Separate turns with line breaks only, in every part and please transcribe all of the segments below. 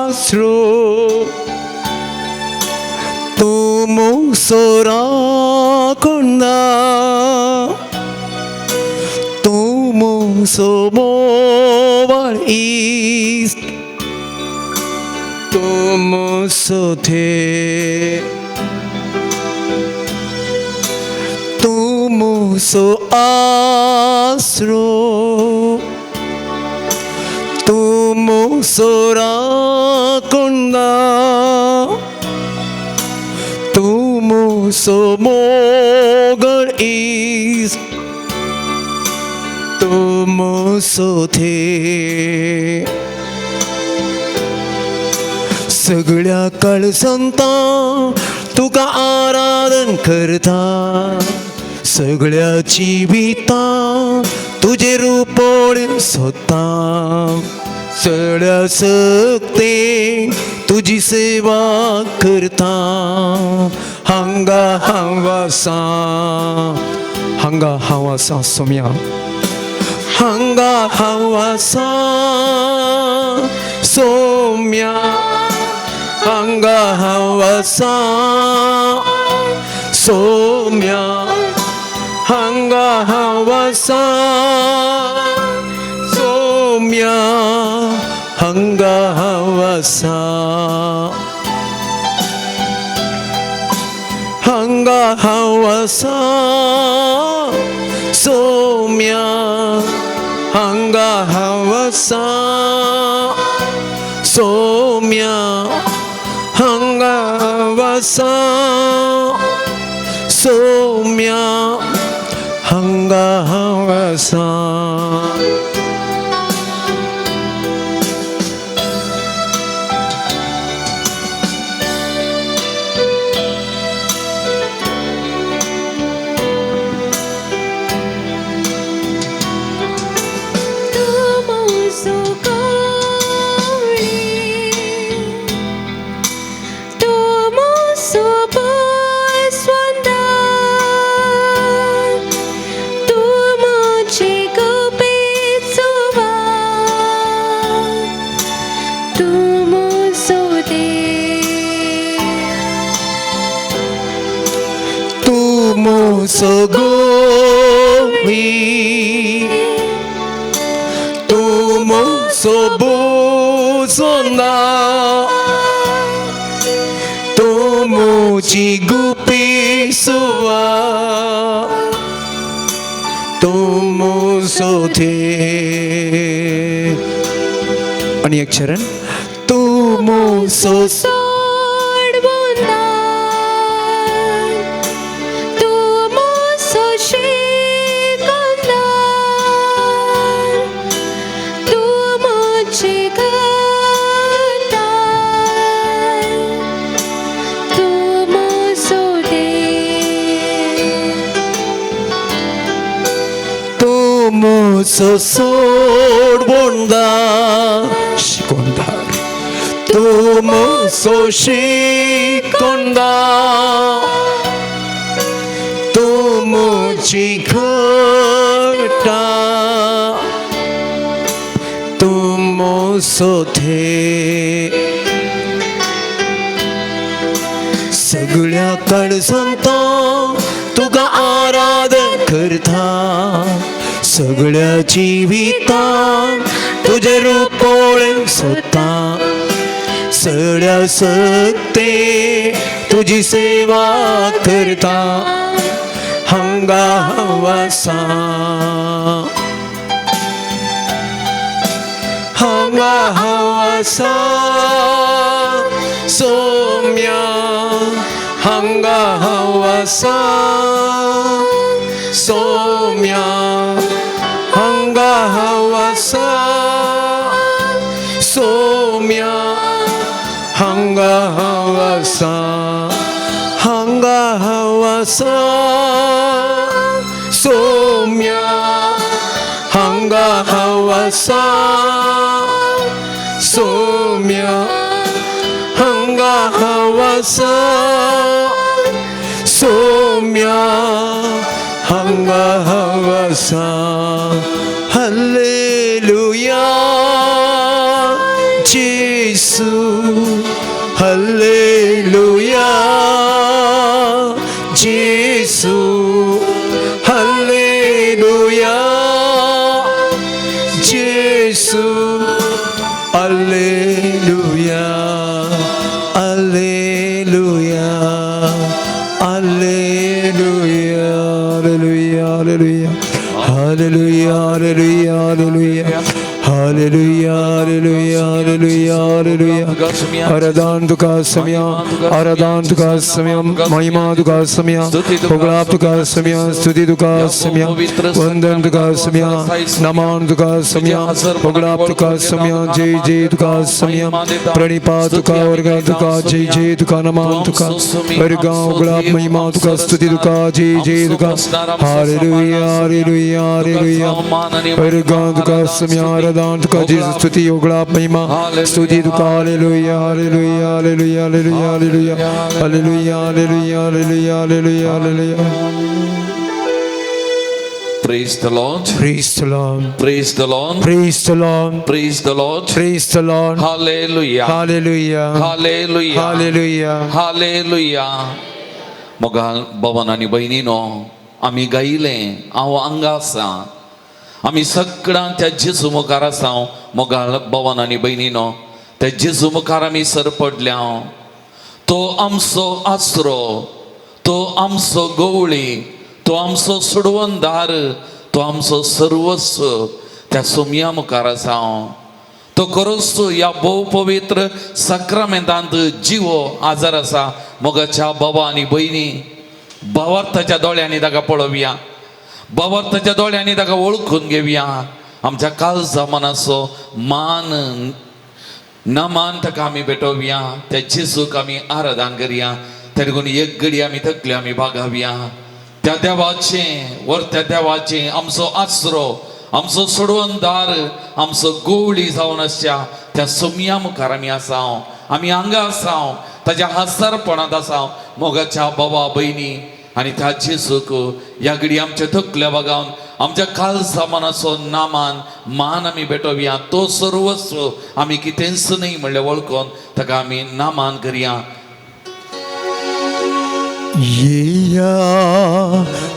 소아스로 또모소라콘나 또모소모발이스 또모소테 또모소아스로 또모소라콘나 또모소모걸이스 또모소테 सगळ्या कळसंता तुका आराधन करता सगळ्याची विता तुझे रूपोळे सोता सगळ्या सक्ते तुझी सेवा करता हांगा हावासा सोम्या हांगा हावासा सोम्या हांगा हावासा सोम्या हांगा हावासा सोम्या हांगा हावासा हांगा हावासा सोम्या हांगा हावासा सोम्या हांगा हावासा सोम्या हांगा हावासा 소고미 또모소보소나 또모지구피수와 또모소테 आणि एक चरण 또모소소 소소본다 시곤다 또모소시곤다 또모지거다 또모소테 सगळ्या कळसंता तुका आराधन करता सगळ्याची विता तुझे रूपोळे सोता सगळ्या सक्ते तुझी सेवा करता हांगा हावासा हांगा हावासा सोम्या हांगा हावासा सोम्या हांगा हावासा सोम्या हांगा हावासा हांगा हावासा सोम्या हांगा हावासा सोम्या हांगा हावासा सोम्या हांगा हावासा 할렐루야 할렐루야 예수 할렐루야 예수 할렐루야 할렐루야 할렐루야 할렐루야 할렐루야 할렐루야 할렐루야 할렐루야 할렐루야 할렐루야 आराधन तुका समय आराधन तुका समय महिमा तुका समय भोगलाप तुका समय स्तुति तुका समय वंदन तुका समय नमन तुका समय भोगलाप तुका समय जय जय तुका समय प्रणिपात तुका वर्ग तुका जय जय तुका नमन तुका वर्ग भोगलाप महिमा तुका स्तुति तुका जय जय तुका हालेलुया हालेलुया हालेलुया वर्ग तुका समय आराधन तुका जय स्तुति भोगलाप महिमा स्तुति तुका hallelujah hallelujah hallelujah hallelujah hallelujah hallelujah hallelujah hallelujah hallelujah
Praise the Lord.
Praise the Lord.
Praise the Lord.
Praise the Lord.
Praise the Lord.
Praise the Lord.
Hallelujah.
Hallelujah.
Hallelujah.
Hallelujah.
Hallelujah. मोगाल भवन आणि बहिणीनो आम्ही गायले हांव हांगा आसा आम्ही सगळ्यांक त्या जेजू मुखार आसा मोगाल भवन आणि बहिणीनो त्या जेजू मुखार आम्ही सरपडल्या तो आमचो आसरो तो आमचो गवळी तो आमचो सोडवणदार तो आमचो सर्वस्व त्या सोमया मुखार आसा तो खरोच ह्या भोव पवित्र सक्रामेंतांत जिवो आजार आसा मोगाच्या बाबा आनी भयणी भावार्थाच्या दोळ्यांनी ताका पळोवया भावार्थाच्या दोळ्यांनी ताका वळखून घेवया आमच्या काळजा मनाचो मान न मान ताका आमी भेटोवया त्या जेजूक आमी आराधन करया तेणेकून एक घडी आमी थकले आमी भागावया त्या देवाचे आमचो आसरो आमचो सोडवणदार आमचो गवळी जावन आसच्या त्या सोमया मुखार आमी आसा आमी हांगा आसा ताच्या हजारपणांत आसा मोगाच्या बाबा भयणी आनी त्या जेजूक ह्या घडी आमच्या थकल्या भागावन आमच्या काळजा मनाचो नामान मान आमी भेटोवया तो सर्वस्व आमी कितेंच न्ही म्हणलें वळखून ताका आमी नामान करया
येया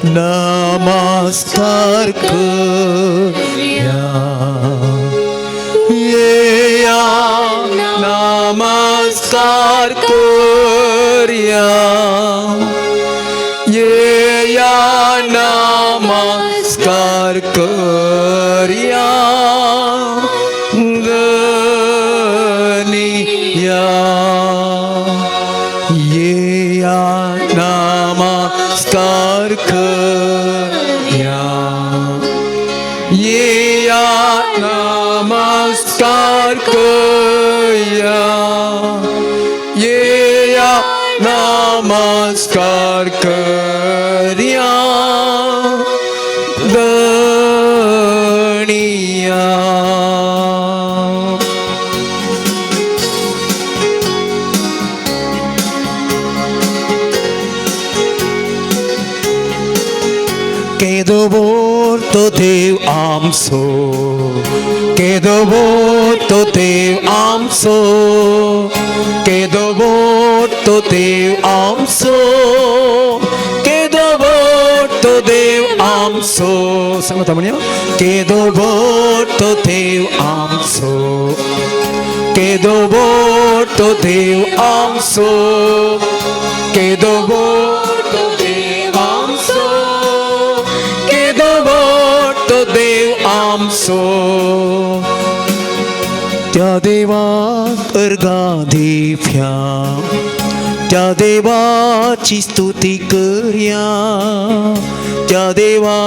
नमस्कार करूया येया नमस्कार करूया येया नमस्कार करूया गनिया येया नमस्कार करूया येया नमस्कार करूया येया नमस्कार करूया गणिया Kedobor to Dev amso, Kedobor to Dev amso, Kedobor to Dev amso, Kedobor to Dev amso. Sama temannya, Kedobor to Dev amso, Kedobor to Dev amso, Kedobor to Dev amso. तो देव आमचो त्या देवाक अर्घा दिवया त्या देवाची स्तुती करया त्या देवा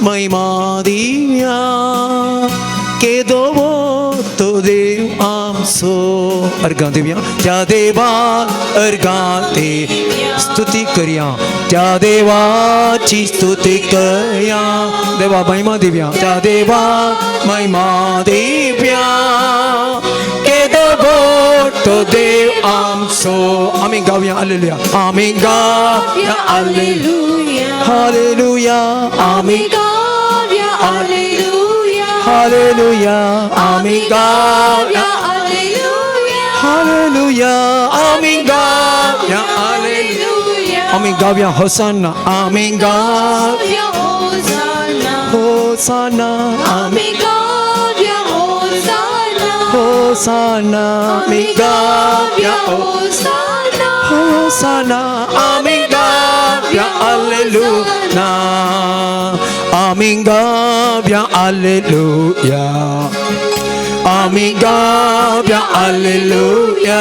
महिमा दिवया केदोवो तो देव आमचो अर्घा दिवया त्या देवा अर्घा ते स्तुती करया त्या देवाची स्तुती करया देवा महिमा दिव्या त्या देवा महिमा दिव्या केदोवो तो देव आमचो आम्ही गावया हालेलुया आम्ही गावया हालेलुया हालेलुया आम्ही गावया हालेलुया हालेलुया आम्ही गावया hallelujah 할렐루야 아멘 가ဗျ 할렐루야 아멘 가ဗျ 호산나 아멘 가ဗျ 호산나 아멘 가ဗျ 호산나 아멘 가ဗျ 호산나 아멘 가ဗျ 할렐루야 아멘 가ဗျ 할렐루야 아멘 가ဗျ 할렐루야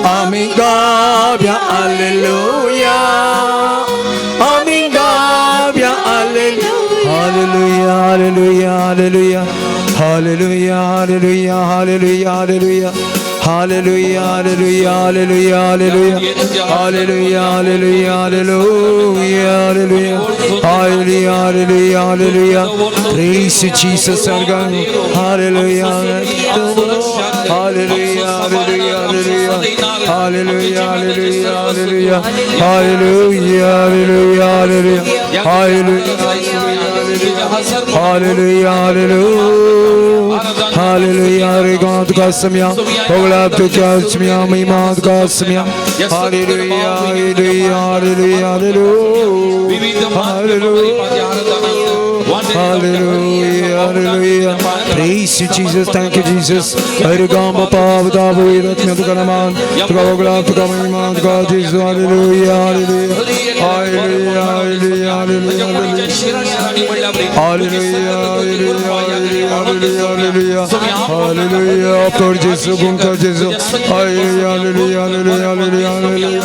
아멘 가ဗျ 할렐루야 아멘 가ဗျ 할렐루야 할렐루야 할렐루야 할렐루야 할렐루야 할렐루야 할렐루야 할렐루야 할렐루야 할렐루야 할렐루야 할렐루야 할렐루야 할렐루야 할렐루야 할렐루야 할렐루야 Praise you, Jesus our God. Hallelujah. Hallelujah. Hallelujah. Hallelujah. Hallelujah. Hallelujah. Hallelujah. Hallelujah. Hallelujah. Hallelujah. Hallelujah. Regard Gasmia. Hola to Gasmia. Mimad Gasmia. Hallelujah. Hallelujah. Hallelujah, hallelujah. Praise you, Jesus. Thank you, Jesus. Arigama Pavada Buirat Medukanaman. Tukavagla Tukamima, God Jesus. Hallelujah, hallelujah. Hallelujah, hallelujah, hallelujah. Hallelujah, hallelujah, hallelujah. Lord Jesus, Gunka Jesus. Hallelujah, hallelujah, hallelujah, hallelujah.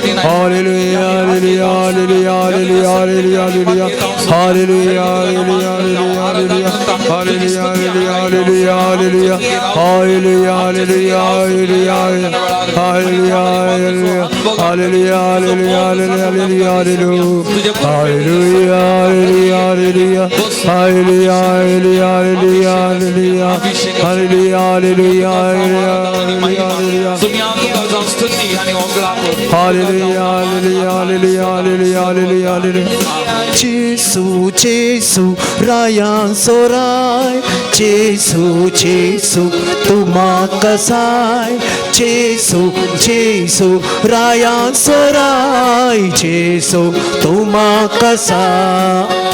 Hallelujah, hallelujah, hallelujah, hallelujah, hallelujah, hallelujah, hallelujah, hallelujah, hallelujah, hallelujah, hallelujah, hallelujah, hallelujah, hallelujah, Jesu, Jesu, Rayan Sorai, Jesu, Jesu, Tuma Kasai, Jesu, Jesu, Rayan Sorai, Jesu, Tuma Kasai.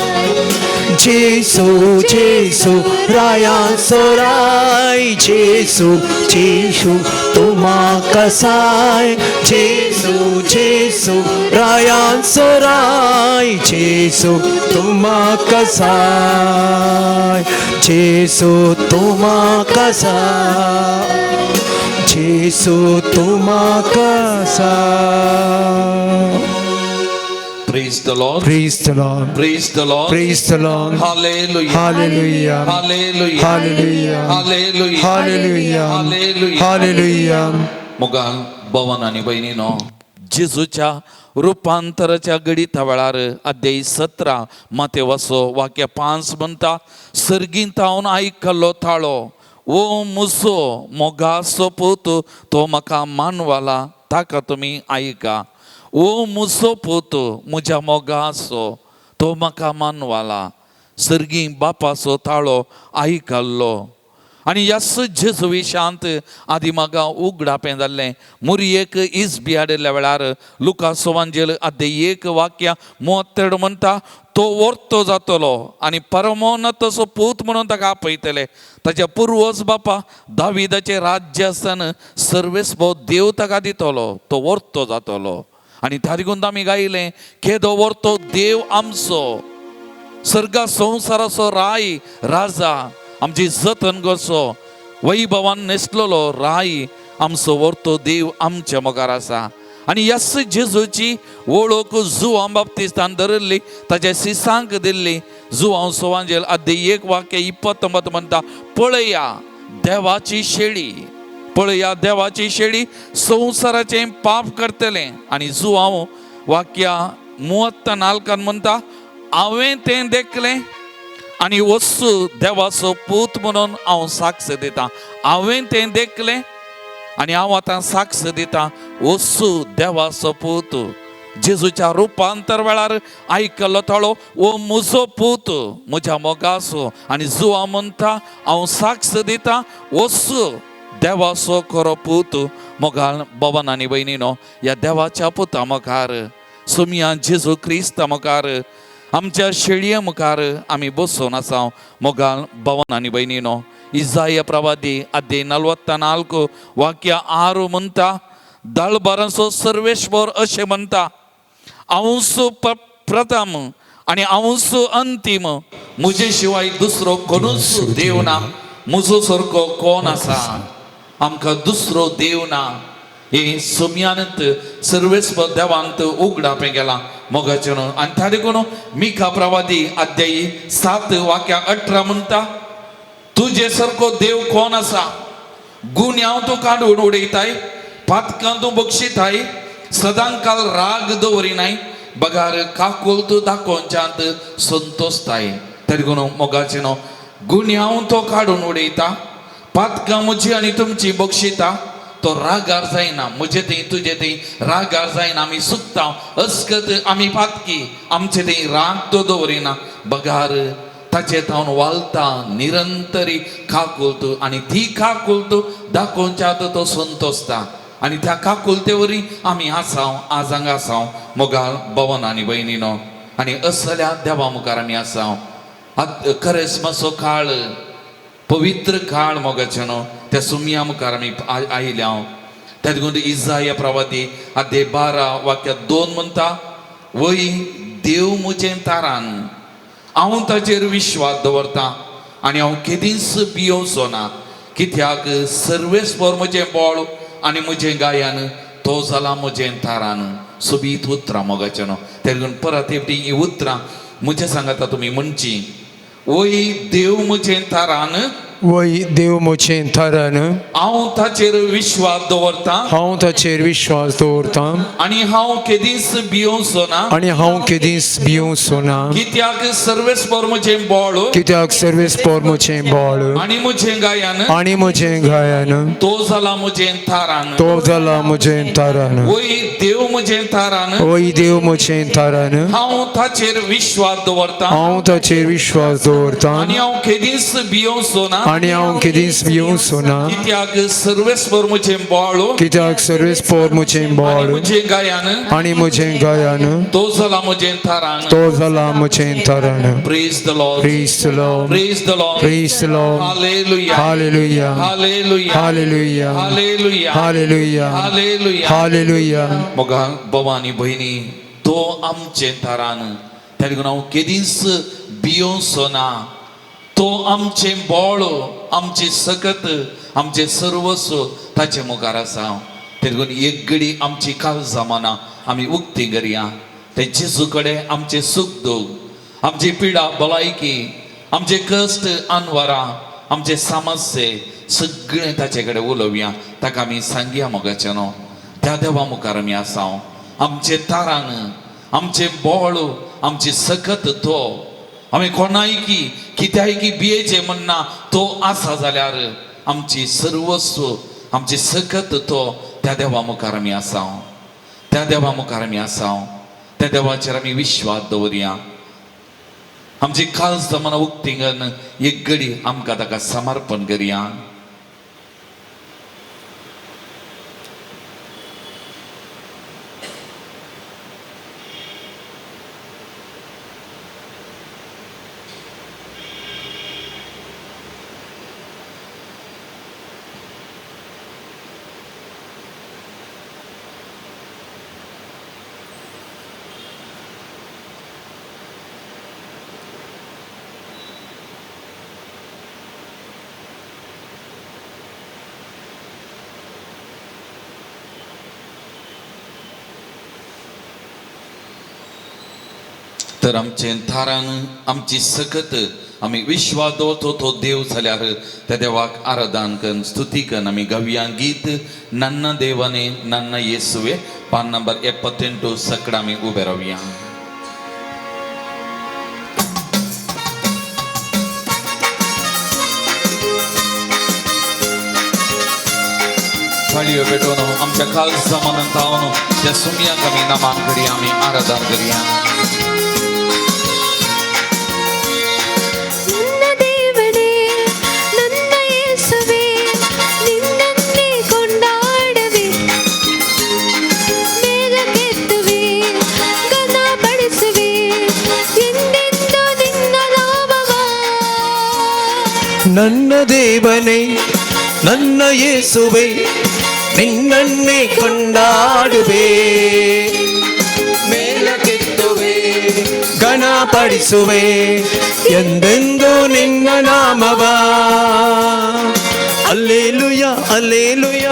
Jesu, Jesu, Rayan Sorai, Jesu, Jesu, Tuma Kasai, Jesu, Jesu, Rayan Sorai, Jesu, Tuma Kasai, Jesu, Tuma Kasai, Jesu, Tuma Kasai.
Praise the Lord.
Praise the Lord.
Praise the Lord.
Praise the Lord.
Hallelujah.
Hallelujah.
Hallelujah.
Hallelujah.
Hallelujah.
Hallelujah.
Hallelujah.
Hallelujah.
मोगा भवन आणि बहिणीनो जेजूच्या रूपांतराच्या गडीता वेळार अध्याय 17 माते वसो वाक्य 5 म्हणटा सर्गींत हांव आयकल्लो थाळो ओ मुसो मोगा सोपूत तो म्हाका मानवाला ताका तुमी आयका ओ मुसो पोतो म्हज्या मोगासो तो म्हाका मानवाला सर्गी बापाचो ताळो आयकल्लो आनी ह्याच जेजू विशांत आदी म्हाका उगडापें जाल्लें मुरयेक इस्बी हाडिल्ल्या वेळार लुका सुवांजेल अध्याय 1 वाक्य 33 म्हणटा तो वर्तो जातलो आनी परमोन्नतसो पूत म्हणून ताका आपयतले ताच्या पुर्वज बापा दाविदाचें राज्य आसतना सर्वेस्भोव देव ताका दितलो तो वर्तो जातलो आनी तारिकून आमी गायलें केदो वर्तो देव आमचो सर्गा संवसाराचो राय राजा आमची जतन करचो वैभवान नेसलेलो राय आमचो वर्तो देव आमच्या मोगार आसा आनी ह्याच जेजूची वळख जुआंव बाप्तिस्तान धरल्ली ताच्या सिसांक दिल्ली जुआंव सुवांजेल अध्याय 1 वाक्य 29 म्हणटा पळया देवाची शेळी पळया देवाची शेळी संवसाराचें पाप करतलें आनी जुआंव वाक्य 34 म्हणटा हांवें तें देखलें आनी वस्सू देवाचो पूत म्हणून हांव साक्ष दितां हांवें तें देखलें आनी हांव आतां साक्ष दितां वस्सू देवाचो पूत जेजूच्या रुपांतर वेळार आयकलो ताळो ओ म्हजो पूत म्हज्या मोगाचो आनी जो म्हणटा हांव साक्ष दिता वचू देवाचो खरो पूत मोगाल भवन आनी भयणीनो ह्या देवाच्या पुता मुखार सुमया जेजू क्रिस्ता मुखार आमच्या शेळये मुखार आमी बसून आसा मोगाल भवन आनी भयणीनो इजाया प्रवादी अध्याय 44 वाक्य 6 म्हणटा दळबराचो सर्वेश्वर अशें म्हणटा हांवूच प्रथम आनी हांवूच अंतीम म्हजे शिवाय दुसरो कोणूच देव ना म्हजो सारको कोण आसा आमकां दुसरो देव ना हे सुमयानंत सर्वेस्वर देवांत उगडापे गेला मोगाचें आनी त्या देखून मिका प्रवादी अध्यायी 7 वाक्य 18 म्हणटा तुजे सारको देव कोण आसा गुन्यांव तूं काडून उडयताय पातकां तूं बक्षिताय सदांकाल राग दवरिनाय बगार काकूल तूं दाखोवच्यांत संतोसताय त्या देखून मोगाचें गुन्यांव तो काडून उडयता पातकां म्हजी आनी तुमची बक्षिता तो रागार जायना म्हजे थंय तुजे थंय रागार जायना आमी सुकता अस्कत आमी पातकी आमचे थंय राग तो दवरिना बगार ताचे थावन वालता निरंतरी काकुलतो आनी ती काकुलतो दाखोवच्यात तो संतोसता आनी त्या काकुलते वरी आमी आसाव आजांग आसाव मोगाल भवन आनी भयणीनो आनी असल्या देवा मुखार आमी आसाव खरेंच मातसो काळ पवित्र काळ मोगाचेनो त्या सुमया मुखार आमी आयल्या त्या देखून इजाया प्रवादी अध्याय 12 वाक्य 2 म्हणटा वय देव म्हजें तारान हांव ताचेर विश्वास दवरतां आनी हांव केदींच भियोवचो ना कित्याक सर्वेस्वर म्हजें बळ आनी म्हजें गायन तो जाला म्हजें तारान सोबीत उतरां मोगाचेनो त्या देखून परत एक ही उतरां म्हजें सांगाता तुमी म्हणची वय देव म्हजें तारान
वय देव म्हजें तारान
हांव ताचेर विश्वास दवरतां
हांव ताचेर विश्वास दवरतां
आनी हांव केदींच भियोवचो ना
आनी हांव केदींच भियोवचो ना
कित्याक सर्वेस्वर म्हजें बळ
कित्याक सर्वेस्वर म्हजें बळ
आनी म्हजें गायन
आनी म्हजें गायन
तो जाला म्हजें तारान
तो जाला म्हजें तारान
वय देव म्हजें तारान
वय देव म्हजें तारान
हांव ताचेर विश्वास दवरतां
हांव ताचेर विश्वास दवरतां
आनी हांव केदींच भियोवचो ना
आनी हांव केदींच भियोवचो ना
कित्याक सर्वेस्वर म्हजें बळ
कित्याक सर्वेस्वर म्हजें बळ
म्हजें गायन
आनी म्हजें गायन
तो जाला म्हजें तारान
तो जाला म्हजें तारान
praise the Lord
Praise the Lord.
Praise the Lord
Praise the Lord.
Hallelujah
Hallelujah.
Hallelujah
Hallelujah.
Hallelujah
Hallelujah.
Hallelujah
Hallelujah.
Moga Bhavani भयणी तो आमचें तारान त्या देखून हांव केदींच भियोवचो ना तो आमचें बळ आमची सकत आमचें सर्वस्व ताचे मुखार आसा त्या देखून एक घडी आमची काळजां मनां आमी उक्ती करया ते जेजू कडेन आमचे सुख दूख आमची पिडा भलायकी आमचे कश्ट अनवरां आमचे समस्ये सगळें ताचे कडेन उलोवया ताका आमी सांगया मोगाचें न्हू त्या देवा मुखार आमी आसा आमचे तारान आमचे बळ आमची सकत तो आमी कोणायकी कित्यायकी भियेचे म्हणना तो आसा जाल्यार आमची सर्वस्व आमची सकत तो त्या देवा मुखार आमी आसा त्या देवा मुखार आमी आसा त्या देवाचेर आमी विश्वास दवरया आमची काळज मनां उक्ती घेवन एक घडी आमकां ताका समर्पण करया तर आमचे थारान आमची सकत आमी विश्वास दवरतो तो देव जाल्यार त्या देवाक आराधन करून स्तुती करून आमी गावया गीत नन्न देवाने नन्न येसुवे पान नंबर 78 सकड आमी उबे रावया थाळयो पेटोवन आमच्या काल जमानंत हांव त्या सुमयांक आमी नामांक घडी आमी आराधन करया
ನನ್ನ ದೇವನೇ ನನ್ನ ಯೇಸುವೇ ನಿನ್ನನ್ನೇ ಕೊಂಡಾಡುವೆ ಮೇಲಕ್ಕೆತ್ತುವೆ ಘನಪಡಿಸುವೆ ಎಂದೆಂದು ನಿನ್ನ ನಾಮವ
ನನ್ನ ದೇವನೇ ನನ್ನ ಯೇಸುವೆ ನಿನ್ನನ್ನೇ ಕೊಂಡಾಡುವೆ ಮೇಲಕ್ಕೆತ್ತುವೆ ಘನಪಡಿಸುವೆ ಎಂದೆಂದು ನಿನ್ನ ನಾಮವ ಅಲ್ಲೇಲುಯ ಅಲ್ಲೇಲುಯ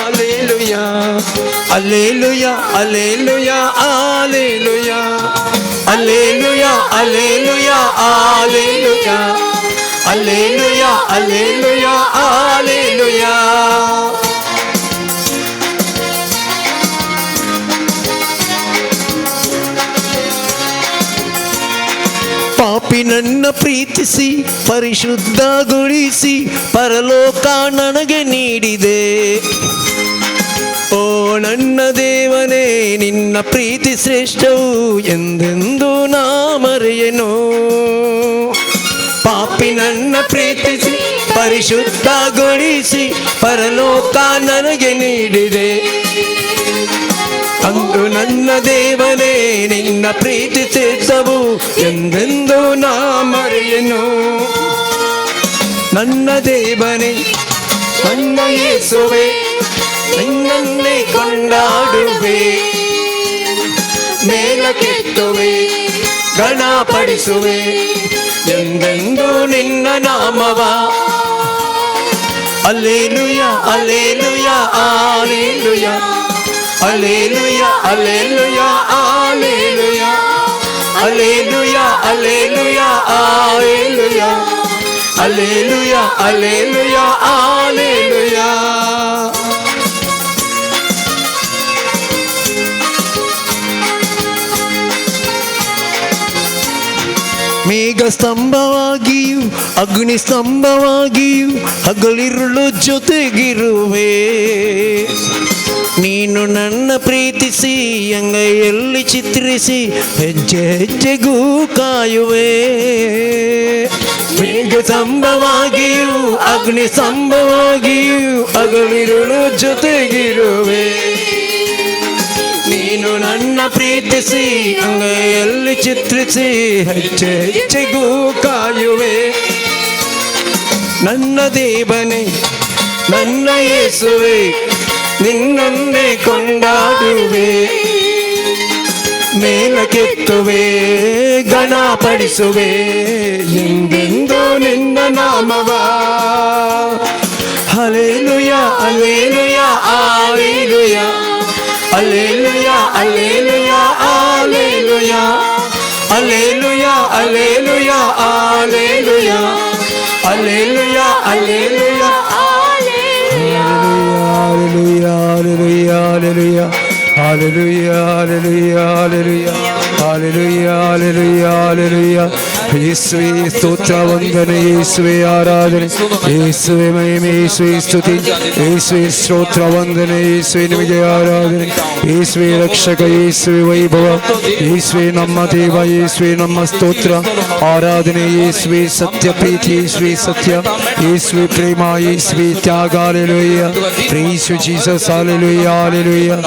ಅಲ್ಲೇಲುಯ ಅಲ್ಲೇಲುಯ ಅಲ್ಲೇಲುಯ ಅಲ್ಲೇಲುಯ ಅಲ್ಲೇಲುಯ ಅಲ್ಲೇಲುಯ ಅಲ್ಲೇಲುಯ ಅಲ್ಲೇಲುಯ ಅಲ್ಲೇಲುಯ ಅಲ್ಲೇಲುಯ ಪಾಪಿ ನನ್ನ ಪ್ರೀತಿಸಿ ಪರಿಶುದ್ಧಗೊಳಿಸಿ ಪರಲೋಕ ನನಗೆ ನೀಡಿದೆ ಓ ನನ್ನ ದೇವನೇ ನಿನ್ನ ಪ್ರೀತಿ ಶ್ರೇಷ್ಠವು ಎಂದೆಂದು ನಾ ಮರೆಯೆನು ಪಾಪಿ ನನ್ನ ಪ್ರೀತಿಸಿ ಪರಿಶುದ್ಧಗೊಳಿಸಿ ಪರಲೋಕ ನನಗೆ ನೀಡಿದೆ ಅಂದು ನನ್ನ ದೇವನೇ ನಿನ್ನ ಪ್ರೀತಿ ಶ್ರೇಷ್ಠವು ಎಂದೆಂದು ನಾ ಮರೆಯೆನು ನನ್ನ ದೇವನೇ ನನ್ನ ಯೇಸುವೆ ನಿನ್ನನ್ನೇ ಕೊಂಡಾಡುವೆ ಮೇಲಕ್ಕೆತ್ತುವೆ ಘನಪಡಿಸುವೆ ಎಂದೆಂದು ನಿನ್ನ ನಾಮವ ಅಲ್ಲೇಲುಯ ಅಲ್ಲೇಲುಯ ಅಲ್ಲೇಲುಯ ಅಲ್ಲೇಲುಯ ಅಲ್ಲೇಲುಯ ಅಲ್ಲೇಲುಯ ಅಲ್ಲೇಲುಯ ಅಲ್ಲೇಲುಯ ಅಲ್ಲೇಲುಯ ಅಲ್ಲೇಲುಯ ಅಲ್ಲೇಲುಯ ಅಲ್ಲೇಲುಯ ಮೇಘ ಸ್ತಂಭವಾಗಿಯೂ ಅಗ್ನಿ ಸ್ತಂಭವಾಗಿಯೂ ಹಗಲಿರುಳು ಜೊತೆಗಿರುವೆ ನೀನು ನನ್ನ ಪ್ರೀತಿಸಿ ಅಂಗೈಯಲ್ಲಿ ಚಿತ್ರಿಸಿ ಹೆಜ್ಜೆ ಹೆಜ್ಜೆಗೂ ಕಾಯುವೆ ಮೇಘ ಸ್ತಂಭವಾಗಿಯೂ ಅಗ್ನಿ ಸ್ತಂಭವಾಗಿಯೂ ಹಗಲಿರುಳು ಜೊತೆಗಿರುವೆ ನೀನು ನನ್ನ ಪ್ರೀತಿಸಿ ಅಂಗೈಯಲ್ಲಿ ಚಿತ್ರಿಸಿ ಹೆಜ್ಜೆ ಹೆಜ್ಜೆಗೂ ಕಾಯುವೆ ನನ್ನ ದೇವನೇ ನನ್ನ ಯೇಸುವೆ ನಿನ್ನನ್ನೇ ಕೊಂಡಾಡುವೆ ಮೇಲಕ್ಕೆತ್ತುವೆ ಘನಪಡಿಸುವೆ ಎಂದೆಂದು ನಿನ್ನ ನಾಮವ hallelujah hallelujah hallelujah hallelujah hallelujah hallelujah hallelujah hallelujah hallelujah hallelujah hallelujah ಯೇಸುವೆ ಸ್ತೋತ್ರ ವಂದನೆ ಯೇಸುವೆ ಆರಾಧನೆ ಯೇಸುವೆ ಮಹಿಮೆ ಯೇಸುವೆ ಸ್ತುತಿ ಯೇಸುವೆ ಸ್ತೋತ್ರ ವಂದನೆ ಯೇಸುವೆ ನಿಮಗೆ ಆರಾಧನೆ ಯೇಸುವೆ ರಕ್ಷಕ ಯೇಸುವೆ ವೈಭವ ಯೇಸುವೆ ನಮ್ಮ ದೇವ ಯೇಸುವೆ ನಮ್ಮ ಸ್ತೋತ್ರ ಆರಾಧನೆ ಯೇಸುವೆ ಸತ್ಯ ಪ್ರೀತಿ ಯೇಸುವೆ ಸತ್ಯ ಯೇಸುವೆ ಪ್ರೇಮ ಯೇಸುವೆ ತ್ಯಾಗ hallelujah praise you Jesus hallelujah hallelujah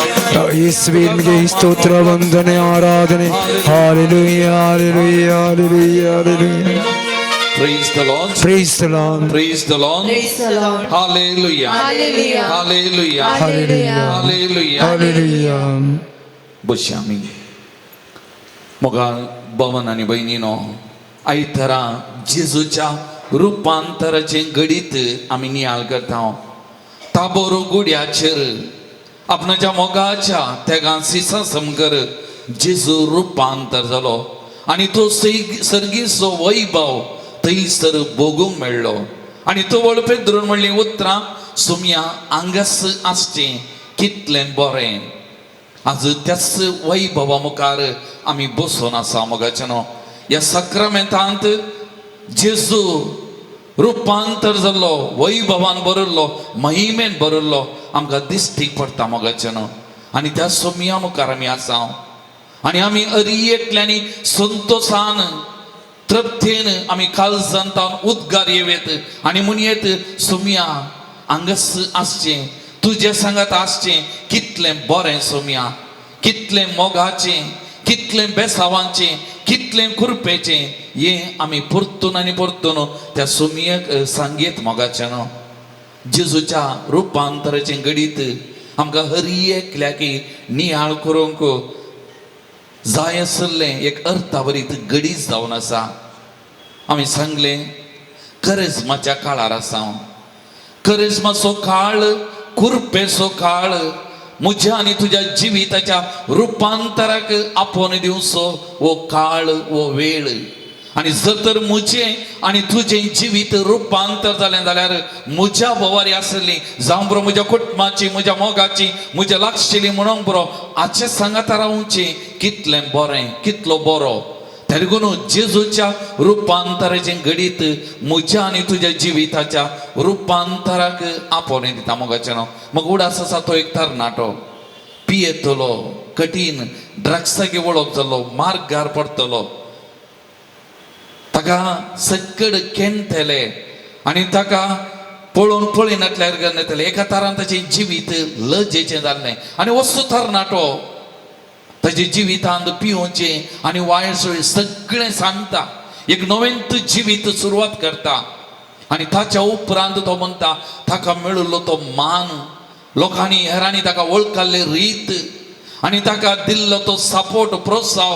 ಯೇಸುವೆ ನಿಮಗೆ ಸ್ತೋತ್ರ ವಂದನೆ ಆರಾಧನೆ hallelujah hallelujah hallelujah hallelujah
Praise the Lord.
Praise the Lord.
Praise the Lord.
Praise the Lord.
Hallelujah.
Hallelujah.
Hallelujah.
Hallelujah.
Hallelujah.
Hallelujah.
बशी आमी मोगाळ भवन आनी भयणीनो आयतरा जेजूच्या रुपांतराचे गडीत आमी नियाळ करता ताबोर गुड्याचेर आपणाच्या मोगाच्या तेगा सिसा समकर जेजू रुपांतर जालो आनी तो सर्गीचो वैभव थंयसर भोगूंक मेळ्ळो आनी तो वळपेक धरून म्हणली उतरां सुमया आंगास आसचें कितलें बरें आज त्याच वैभवा मुखार आमी बसून आसा मोगाचेनो ह्या सक्रामेंतांत जेजू रुपांतर जाल्लो वैभवान भरिल्लो महिमेन भरिल्लो आमकां दिश्टी पडटा मोगाचें न्हू आनी त्या सोमया मुखार आमी आसा आनी आमी अरियेंतल्यानी संतोषान तृप्तेन आमी काळजांतान उद्गार येवेत आनी म्हणयेत सोमया हांगास आसचें तुजे सांगात आसचें कितलें बरें सोमया कितलें मोगाचें कितलें बेसावांचें कितलें कुरपेचें हें आमी परतून आनी परतून त्या सोमयेक सांगीत मोगाचें न्हू जेजूच्या रुपांतराचें घडीत आमकां हर एकल्याकी नियाळ करूंक जाय आसलें एक अर्थावरीत घडीच जावन आसा आमी सांगलें करिज्माच्या काळार आसा करिज्माचो काळ कुरपेचो काळ म्हज्या आनी तुज्या जिविताच्या रुपांतराक आपोवन दिवचो वो काळ वो वेळ आनी जर तर म्हजें आनी तुजें जिवीत रुपांतर जालें जाल्यार म्हज्या बोवारी आसली जावं बरो म्हज्या कुटुंबाची म्हज्या मोगाची म्हज्या लागशिल्ली म्हणूंक बरो हाचे सांगात रावचें कितलें बरें कितलो बरो तेलगून जेजूच्या रुपांतराचें घडीत म्हज्या आनी तुज्या जिविताच्या रुपांतराक आपोवन दिता मोगाचें न्हू मग उडास आसा तो एक तरणाटो पियेतलो कठीण ड्रग्साची वळख जाल्लो मार्गार पडटलो ताका सकड केंतले आनी ताका पळोवन पळयनातल्यार गणतले एका तरान ताचें जिवीत लजेचें जाल्लें आनी वस्तू तरणाटो ताचे जिवितांत पिवचें आनी वायट सोय सगळें सांगता एक नवेंत जिवीत सुरवात करता आनी ताच्या उपरांत तो म्हणटा ताका मेळिल्लो तो मान लोकांनी हेरांनी ताका वळखले रीत आनी ताका दिल्लो तो सपोर्ट प्रोत्साह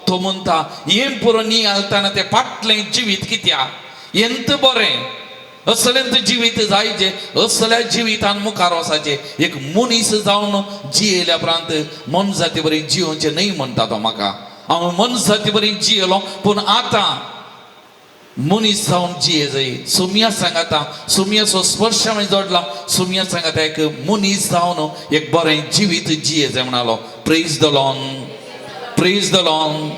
तो म्हणटा हें पुरो न्ही घालतना तें फाटलें जिवीत कित्याक एंत बरें असलेंत जिवीत जायचे असल्या जिवितान मुखार वसाचे एक मनीस जावन जियेल्या उपरांत मन जाती बरी जियोवचें न्हय म्हणटा तो म्हाका हांव मन जाती बरी जियेलो पूण आतां मनीस जावन जिये जाय सोमया सांगाता सोमयाचो स्पर्श हांवें जोडला सोमया सांगाता एक मनीस जावन एक बरें जिवीत जिये जाय म्हणालो praise the Lord praise the Lord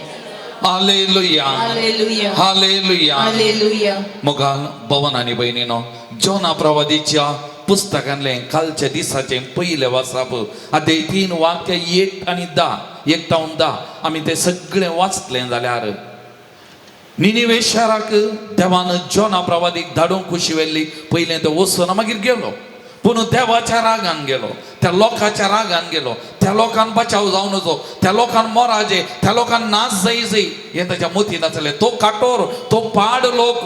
hallelujah
hallelujah
hallelujah
hallelujah
मोगाल भवन आनी भयणीनो जोना प्रवादीच्या पुस्तकांतलें कालच्या दिसाचें पयलें वाचप अध्याय 3 वाक्य 1 आनी 10 1 तावन 10 आमी तें सगळें वाचलें जाल्यार निनिवे शाराक देवान जोना प्रवादीक धाडूंक खुशी वेल्ली पयलें तो वचून मागीर गेलो पूण देवाच्या रागान गेलो त्या लोकांच्या रागान गेलो त्या लोकांक बचाव जावन नजो त्या लोकांक मोराजे त्या लोकांक नाच जाय हें ताच्या मतींत आसलें तो काटोर तो पाड लोक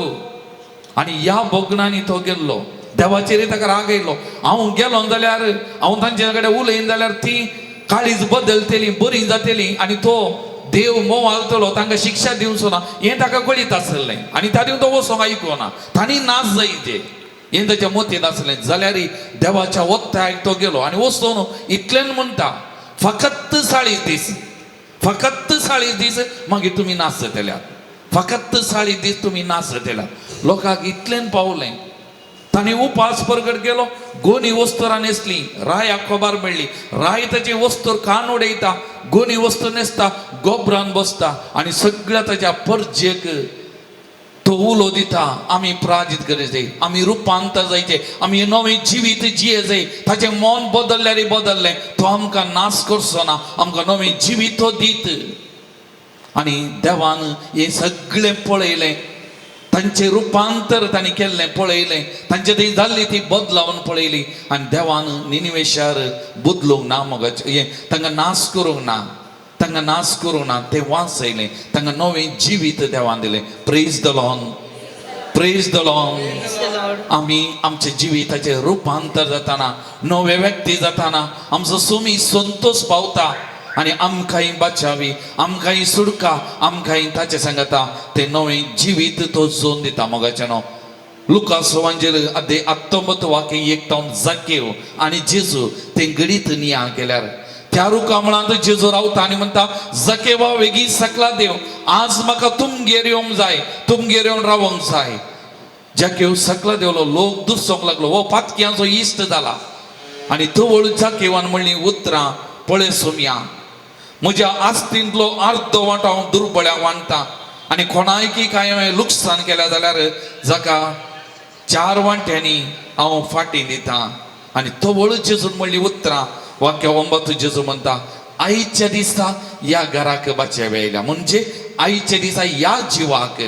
आनी ह्या बोगणांनी तो गेल्लो देवाचेर ताका राग येयलो हांव गेलो जाल्यार हांव तांचे कडेन उलयन जाल्यार ती काळीज बदलतली बरी जातली आनी तो देव मोवालतलो तांकां शिक्षा दिवचो ना हें ताका कळीत आसलें आनी ताणें तो वचोंक आयकुना तांणी नाच जायचे हें ताच्या मतींत आसलें जाल्यार देवाच्या वत्ताक तो गेलो आनी वचून इतलें म्हणटा फकत 40 दीस मागीर तुमी नाच जातल्यात फकत 40 दीस तुमी नाच जातल्यात लोकांक इतलें पावलें ताणें उपास परगट गेलो गोनी वस्तूर न्हेसली राय खबर मेळ्ळी राय ताची वस्तूर कान उडयता गोनी वस्तू न्हेसता गोबरान बसता आनी सगळ्या ताच्या परजेक तो उलो दिता आमी प्राजीत करचे आमी रुपांतर जायचे आमी नवें जिवीत जिये जाय ताचें मन बदल्ल्यार बदल्लें तो आमकां नाश करचो ना आमकां नवें जिवीत तो दीत आनी देवान हें सगळें पळयलें तांचें रुपांतर तांणी केल्लें पळयलें तांचे थंय जाल्ली ती बदलावन पळयली आनी देवान निनिवे शार बदलूंक ना मोगाचें हें तांकां नाश करूंक ना तांकां नाश करूंक ना तें वास येयलें तांकां नवें जिवीत देवान दिलें praise the Lord praise the Lord आमी आमच्या जिविताचें रुपांतर जाताना नवे व्यक्ती जाताना आमचो सुमी संतोष पावता आनी आमकांय बचावी आमकांय सुडका आमकांय ताचे सांगता तें नवें जिवीत तो जोन दिता मोगाचें न्हू लुकास वांजेल अध्याय 19 वाक्य 1 तावन जाकेव आनी जेजू तें घडीत नियाळ केल्यार त्या रुकामळांत जेजू रावता आनी म्हणटा जाकेवा वेगी सकला देव आज म्हाका तुमगेर येवंक जाय तुमगेर येवन रावंक जाय जाकेव सकला देवलो लोक दुसोंक लागलो हो पातक्यांचो इश्ट जाला आनी तो जाकेवान म्हणली उतरां पळय सोमया म्हज्या आस्तींतलो अर्द वांटो हांव दुर्बळ्याक वांटता आनी कोणायकी काय हांवें लुकसाण केल्या जाल्यार जाका 4 वांट्यांनी हांव फाटीं दितां आणि तवळ जेजून म्हणली उतरा वाक्य 9 जेजू म्हणता आईच्या दिसा या घराक बचाव येयला म्हणजे आईच्या दिसा या जिवाक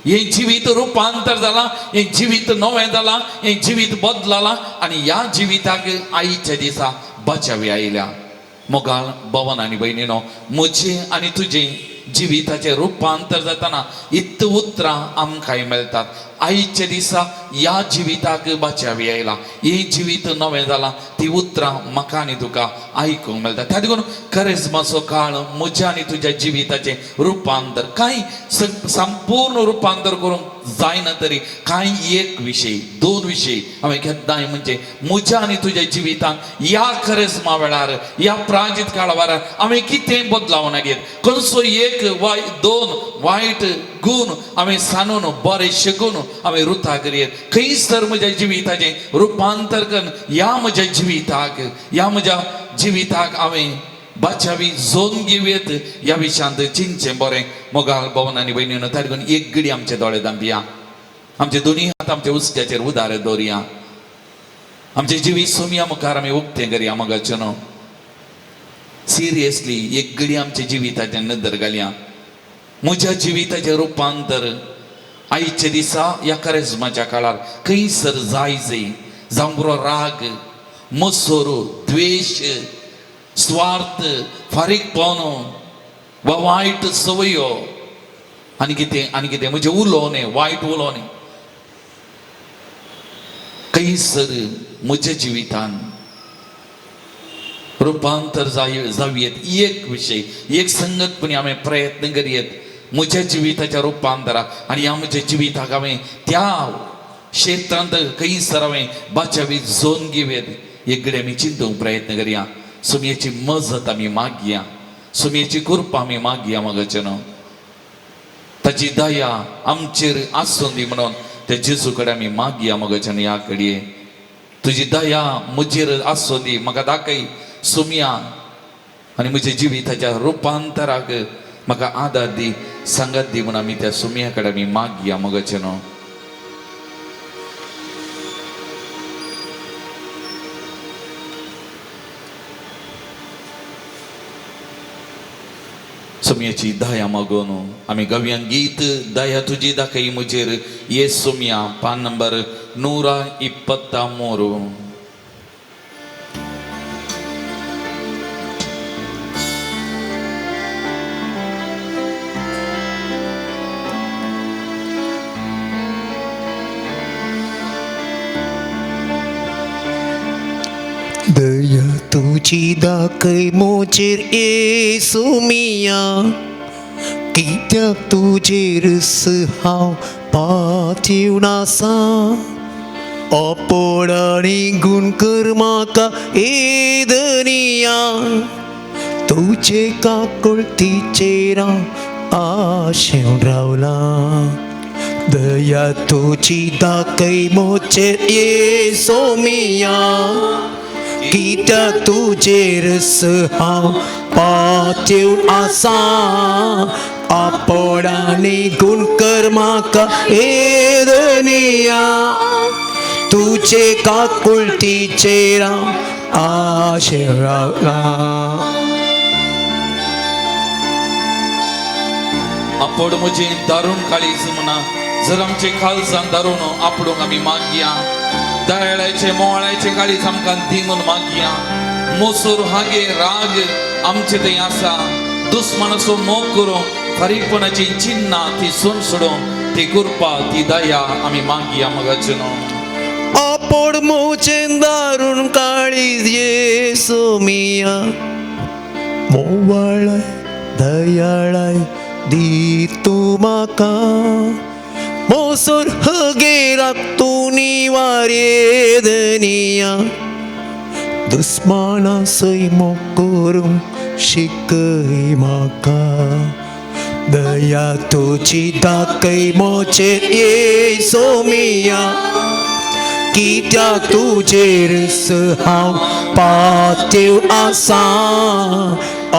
हे जिवीत रूपांतर जाला हे जिवीत नवें जाला हे जिवीत बदलला आणि या जिविताक आईच्या दिसा बचाव आयल्या मोगाळ भवन आनी भयणीनो म्हजे आनी तुझे जिविताचे रूपांतर जाताना इत उतरां आमकांय मेळटात आईच्या दिसा या जिविताक बचाव आयला हे जिवीत नवें जाला ती उतरां म्हाका आनी तुका आयकूंक मेळटा त्या देखून करेजमाचो काळ म्हज्या आनी तुज्या जिविताचे रूपांतर कांय संपूर्ण रूपांतर करूंक जायना तरी कांय एक विशय 2 विशय हांवें घेतनाय म्हणजे म्हज्या आनी तुज्या जिवितांत या करेजमा वेळार या प्राजीत काळा वेळार हांवें कितें बदलाव ना घेत खंयचो एक 2 वायट गुण हांवें सांडून बरें शिकून हांवें रुथा करीत खंयसर म्हज्या जिविताचें रूपांतर करून ह्या म्हज्या जिविताक हांवें बाचावी जोन घेवयत ह्या विशयांत चिंतचें बरें मोगाळ भवन आनी भयणीनो त्या देखून एक घडी आमचे दोळे धांपया आमचे दोनी हात आमच्या उस्क्याचेर उदार दवरया आमचे जिवीत सोमया मुखार आमी उक्तें करया मोगाचें न्हू सिरियसली एक घडी आमच्या जिविताचें नदर घालया म्हज्या जिविताचें रूपांतर आयच्या दिसा ह्या करेजमाच्या काळार खंयसर जायजय जावं बरो राग मसोर द्वेश स्वार्थ फारीकपणो वा वायट सवयो आनी कितें म्हणजे उलोवणे वायट उलोवणे खंयसर म्हज्या जिवितान रूपांतर जावयेत एक विशय एक संगतपणी हांवें प्रयत्न करीत म्हज्या जिविताच्या रूपांतराक आनी ह्या म्हज्या जिविताक हांवें त्या क्षेत्रांत खंयसर हांवें बाचावी जोन घेवयत एक घडी आमी चिंतूंक प्रयत्न करया सुमयेची मजत आमी मागया सुमयेची कृपा आमी मागया मोगाचें न्हू ताची दया आमचेर आसूं दी म्हणून त्या जेजू कडेन आमी मागया मोगाचें न्हू ह्या घडये तुजी दया म्हजेर आसूं दी म्हाका दाखय सुमया आनी म्हज्या जिविताच्या रूपांतराक म्हाका आदार दी सांगत दी म्हणून आमी त्या सुमया कडेन आमी मागया मोगाचें न्हू सुमयाची दया मागून आमी गव्यान गीत दया तुजी दाखय म्हजेर ये सुमया पान नंबर 123
दया तुझी दाखय मोचेर येसू मिया कित्याक तुजेर हांव पातीव नासा अपड आनी गुण कर म्हाका येदनिया तुजे काकुळतीचेर हांव आशेवन रावला दया तुझी दाखय मोचेर येसू मिया कित्याक तुजेर हांव पातीव आसा आपड आनी गुण कर म्हाका येदनिया तुजे काकुळतीचेर हांव आशेवन रावला
आपड म्हजे दारूण काळीज म्हणा जर आमचे खालसां दारूण आपडूंक आमी मागया दयाळ्याचे मोळ्याचे काळीज आमकां दी म्हणून मागया मोसूर हागे राग आमचे थंय आसा दुस्मनाचो मोग करूं फारीकपणाची चिन्नां ती सोन सोडूं ती कृपा ती दया आमी मागया मोगाचें न्हू
आपड मोचे दारूण काळीज येसू मिया मोवाळाय दयाळाय दी तूं म्हाका मोसूर हगेराक तूं निवार येदनिया दुस्माना सै मोग करूंक शिकय म्हाका दया तुजी दाखय मोचेर येसू मिया कित्याक तुजेर हांव पातीव आसा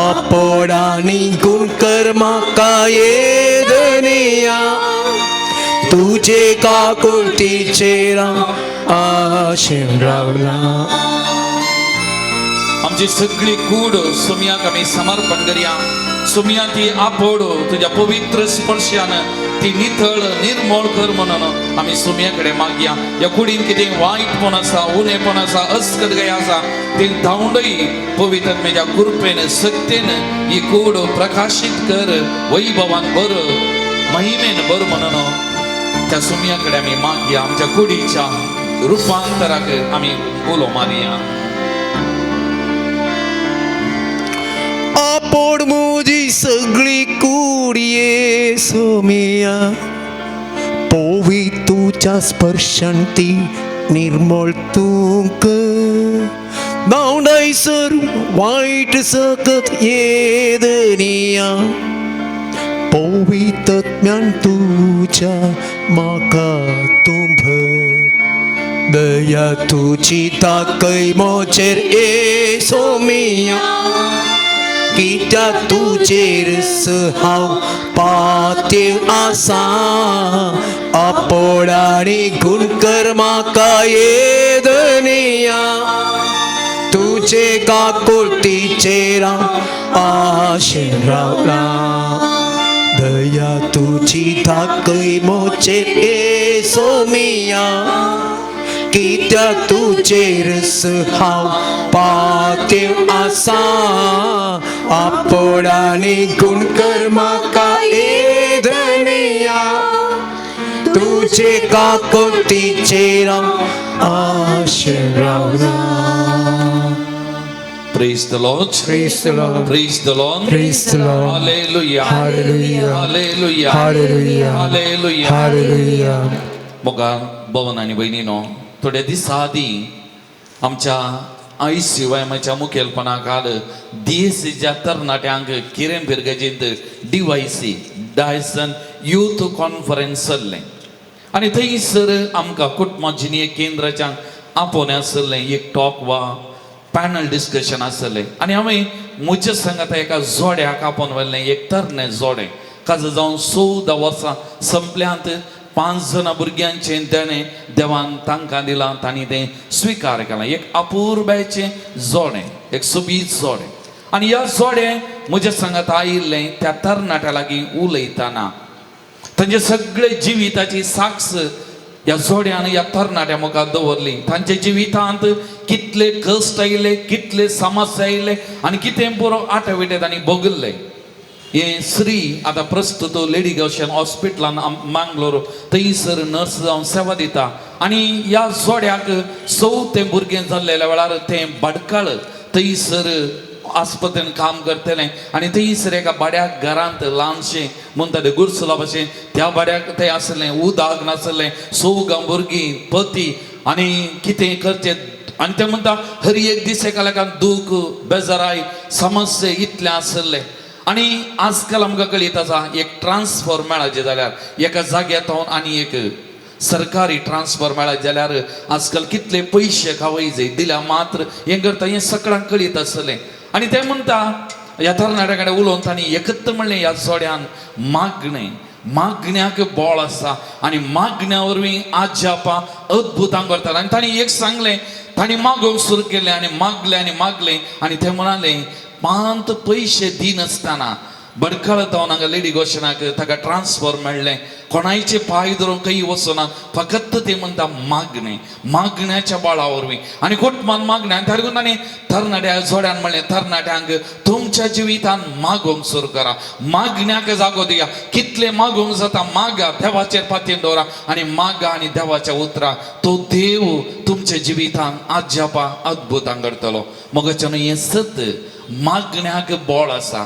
अपड आनी गुण कर म्हाका येदनिया तुजे काकुळतीचेर हांव आशीन रावला
आमची सगळी कूड सुमयाक आमी समर्पण करया सुमया ती आपोड तुझ्या पवित्र स्पर्शानं ती नितळ निर्मळ कर म्हणून आम्ही सुमयाकडे मागया या कुडीन कितें वायटपण आसा उणेपण आसा अस्कदगाय आसा ते धांवडय पवित्र मेच्या कृपेन सत्तेन ही कूड प्रकाशित कर वैभवान बर महिमेन बर म्हणून त्या सुमयाकडे आम्ही मागया आमच्या कुडीच्या रूपांतराक आम्ही उलो मारया
आपोड मुजी सगळी कुडिये सोमिया पोवी तुझ्या स्पर्शांती निर्मळ तूक दावडायसर वाईट सकत येदनिया पोवी तत्म्यान तुझ्या माका तुंभ दया तुझी ताकय मोचेर ए सोमिया कित्या तुजेर हांव पातेव आसा आपोडाणी गुणकर म्हाका येदनिया तुजे काकुळटीचेर आशेन रावला दया तुजी ताकय मोचेर ए सोमिया कित्या तुजेर हांव पातेव आसा आपोडाणी गुणकर म्हाका येदनिया तुजे काकुळटीचेर आशेन रावला
Praise the Lord.
Praise the Lord.
Praise the Lord.
Praise the Lord.
Hallelujah.
Hallelujah.
Hallelujah.
Hallelujah.
Hallelujah.
Hallelujah.
मोगा भवन आणि बहिणीनो थोड्या दिसा आधी आमच्या आई शिवायमाच्या मुखेलपणाखाल DSCच्या तरणाट्यांक किरें पिरगेजींत DYC डायसन यूथ कॉन्फरन्स चल्लें आनी थंयसर आमकां कुटुंबाजिनी केंद्राच्या आपोवणे आसलें एक टॉक वा पॅनल डिस्कशन आसलें आनी हांवें म्हज्या सांगात एका जोड्याक आपोवन व्हेल्लें एक तरणे जोडें काज जावन 14 वर्सां संपल्यांत 5 जाणां भुरग्यांचें देणें देवान तांकां दिलां तांणी तें स्विकार केलां एक अपुर्बायेचें जोडें एक सोबीत जोडें आनी ह्या जोडें म्हज्या सांगात आयिल्लें त्या तरणाट्या लागीं उलयतना तांचे सगळे जिविताची साक्ष ह्या जोड्यान ह्या तरणाट्या मुखार दवरली तांच्या जिवितांत कितले कश्ट आयिल्ले कितले समस्या आयिल्ले आनी कितें पुरो आठविटे तांणी भोगल्ले हे श्री आतां प्रस्तुत लेडी गौशन हॉस्पिटलान मांगलोर थंयसर नर्स जावन सेवा दिता आनी ह्या जोड्याक 4 भुरगें जाल्लेल्या वेळार तें भडकाळ थंयसर आस्पत्रेन काम करतलें आनी थंयसर एका बड्याक घरांत ल्हानशें म्हणटा तें गुरसुला भशेन त्या बड्याक तें आसलें उदक नासलें 4 भुरगीं पती आनी कितें करचें आनी ते म्हणटा हर एक दीस एका लेखान दूख बेजाराय समस्या इतलें आसलें आनी आजकाल आमकां कळीत आसा एक ट्रान्सफर मेळचे जाल्यार एका जाग्यार आनी एक सरकारी ट्रान्सफर मेळत जाल्यार आजकाल कितले पयशे खावय जाय दिल्या मात्र हें करता हें सगळ्यांक कळीत आसलें आनी ते म्हणटा ह्या तरणाट्या कडेन उलोवन तांणी एकच म्हणलें ह्या जोड्यान मागण्याक बोळ आसा आनी मागण्या वरवीं आज्यापा अद्भुतां करतात आनी तांणी एक सांगलें तांणी मागोवंक सुरू केलें आनी मागलें आनी ते म्हणालें पांत पयशे दिनासतना बडखळ जावन हांगा लेडी गोशनाक ताका ट्रान्सफर मेळ्ळें कोणायचे पांय धरून खंय वचना फकत ते म्हणटा मागण्याच्या बळा वरवीं आनी कुटुंबान मागणें आनी ताका ताणें तरणाट्या जोड्यान म्हणलें तरणाट्यांक तुमच्या जिवितान मागोवंक सुरू करा मागण्याक जागो दिया कितले मागोवंक जाता मागा देवाचेर पातयेन दवरा आनी मागा आनी देवाच्या उतरां तो देव तुमच्या जिवितान आज्यापा अद्भुतां करतलो मोगाच्यान हें सत मागण्याक बोळ आसा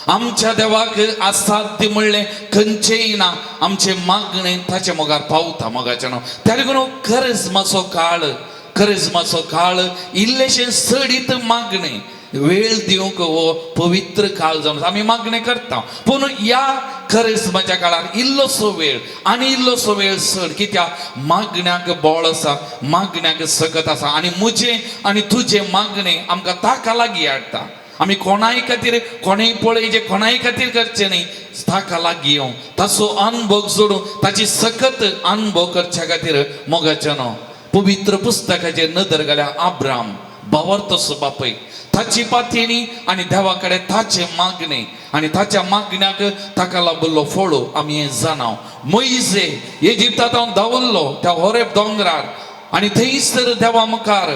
आमच्या देवाक असाध्य म्हणलें खंयचेंय ना आमचे मागणें ताचे मोगार पावता मोगाच्यान त्या लागून करिज्माचो काळ इल्लेशें सडीत मागणें वेळ दिवंक हो पवित्र काळ जावन आमी मागणें करता पूण ह्या करिज्माच्या काळार इल्लोसो वेळ सड कित्याक मागण्याक बोळ आसा मागण्याक सकत आसा आनी म्हजें आनी तुजें मागणें आमकां ताका लागीं हाडटा आमी कोणाय खातीर कोणेय पळय कोणाय खातीर करचें न्ही ताका लागीं येवं ताचो अनुभव जोडूं ताची सकत अनुभव करच्या खातीर मोगाच्यान पवित्र पुस्तकाचे नदर गेल्या आब्राम भावार्थसो बापय ताची पात्येनी आणि देवाकडे ताचे मागणे आणि ताच्या मागण्याक ताका लागलो फळो आम्ही हे जाणाव. मोइजे इजिप्तांत धांवल्लो त्या होरेब दोंगरार आणि थंयसर देवा मुखार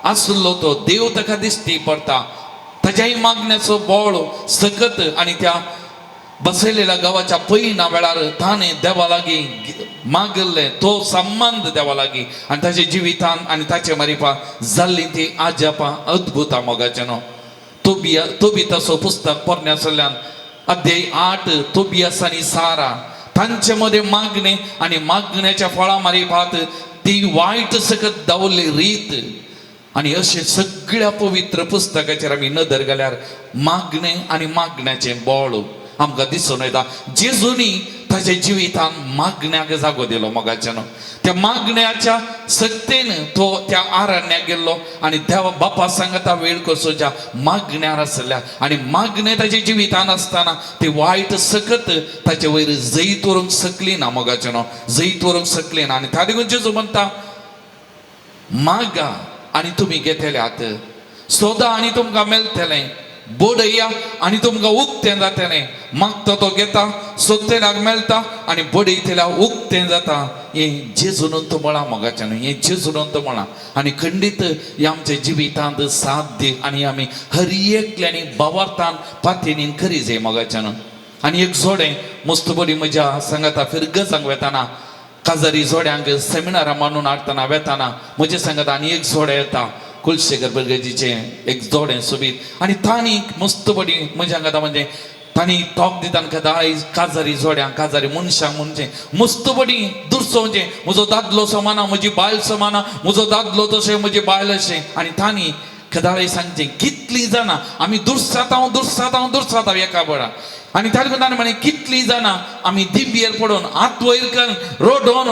आसलो तो देव ताका दिश्टी पडटा. ताच्याही मागण्याचो बोळ सकत आणि त्या बसलेल्या गावाच्या पैना वेळार ताणे देवा लागीं मागले तो संबंध देवा लागीं आणि ताच्या जिवितान आणि ताच्या मरिपा जाल्ली ती आजापा अद्भुता मोगाचें न्हू. तोबिताचो पुस्तक पोरण्यासल्यान अध्याय 8 तोबियास आणि सारा तांचे मध्ये मागणे आणि मागण्याच्या फळा मारिपात ती वाईट सकत दावल्ली रीत आणि अशे सगळ्या पवित्र पुस्तकाचेर आमी नदर घाल्यार मागणे आणि मागण्याचें बोळ आमकां दिसून येता. जेजूनी ताच्या जिवितान मागण्याक जागो दिलो मोगाच्यान. त्या मागण्याच्या सक्तेन तो त्या आरण्याक गेल्लो आणि देवा बापा सांगता वेळ कसोच्या मागण्यार आसल्या आणि मागणे ताच्या जिवितान आसतना ते वायट सकत ताचे वयर जैत व्हरूंक शकली ना मोगाच्यान, जैत व्हरूंक शकली ना. आनी त्या देखून जेजू म्हणटा मागा आणि तुम्ही घेतल्यात, सोदा आणि तुमकां मेळटलें, बोडया आणि तुमकां उक्तें जातलें. मागता तो घेता, सोदतेल्याक मेळटा आणि बडयतल्याक उक्तें जाता. हें जेजून म्हणा मोगाच्यान, हें जेजून म्हणा. आनी खंडीत हे आमच्या जिवितांत साध्य आणि आमी हर एकल्यानी भावार्थान पातयेनीन खरी जाय मोगाच्यान. आनी एक जोडें मस्त बरी म्हज्या सांगाता फिरग सांग वेताना काजारी जोड्यांक सेमिनारा मांडून हाडटना वेताना म्हजे सांगाता आनी एक जोडें येता कुलशेखर बर्गजीचे एक जोडें सोबीत आनी तांणी मस्त बरी म्हज्या सांगाता म्हणजे तांणी टॉक दिताना कदाळी काजारी जोड्यांक काजारी मनशांक म्हणजे मस्त बरी दुरसो म्हणजे म्हजो दादलो समाना म्हजी बायल समाना, म्हजो दादलो तशें म्हजी बायल अशें. आनी तांणी कदाळी सांगचें कितलीं जाणां आमी दुरसातांव एका बळा. आनी ताणें ताणें म्हणे कितलीं जाणां आमी दिंबयेर पडोवन हात वयर करून रोडोन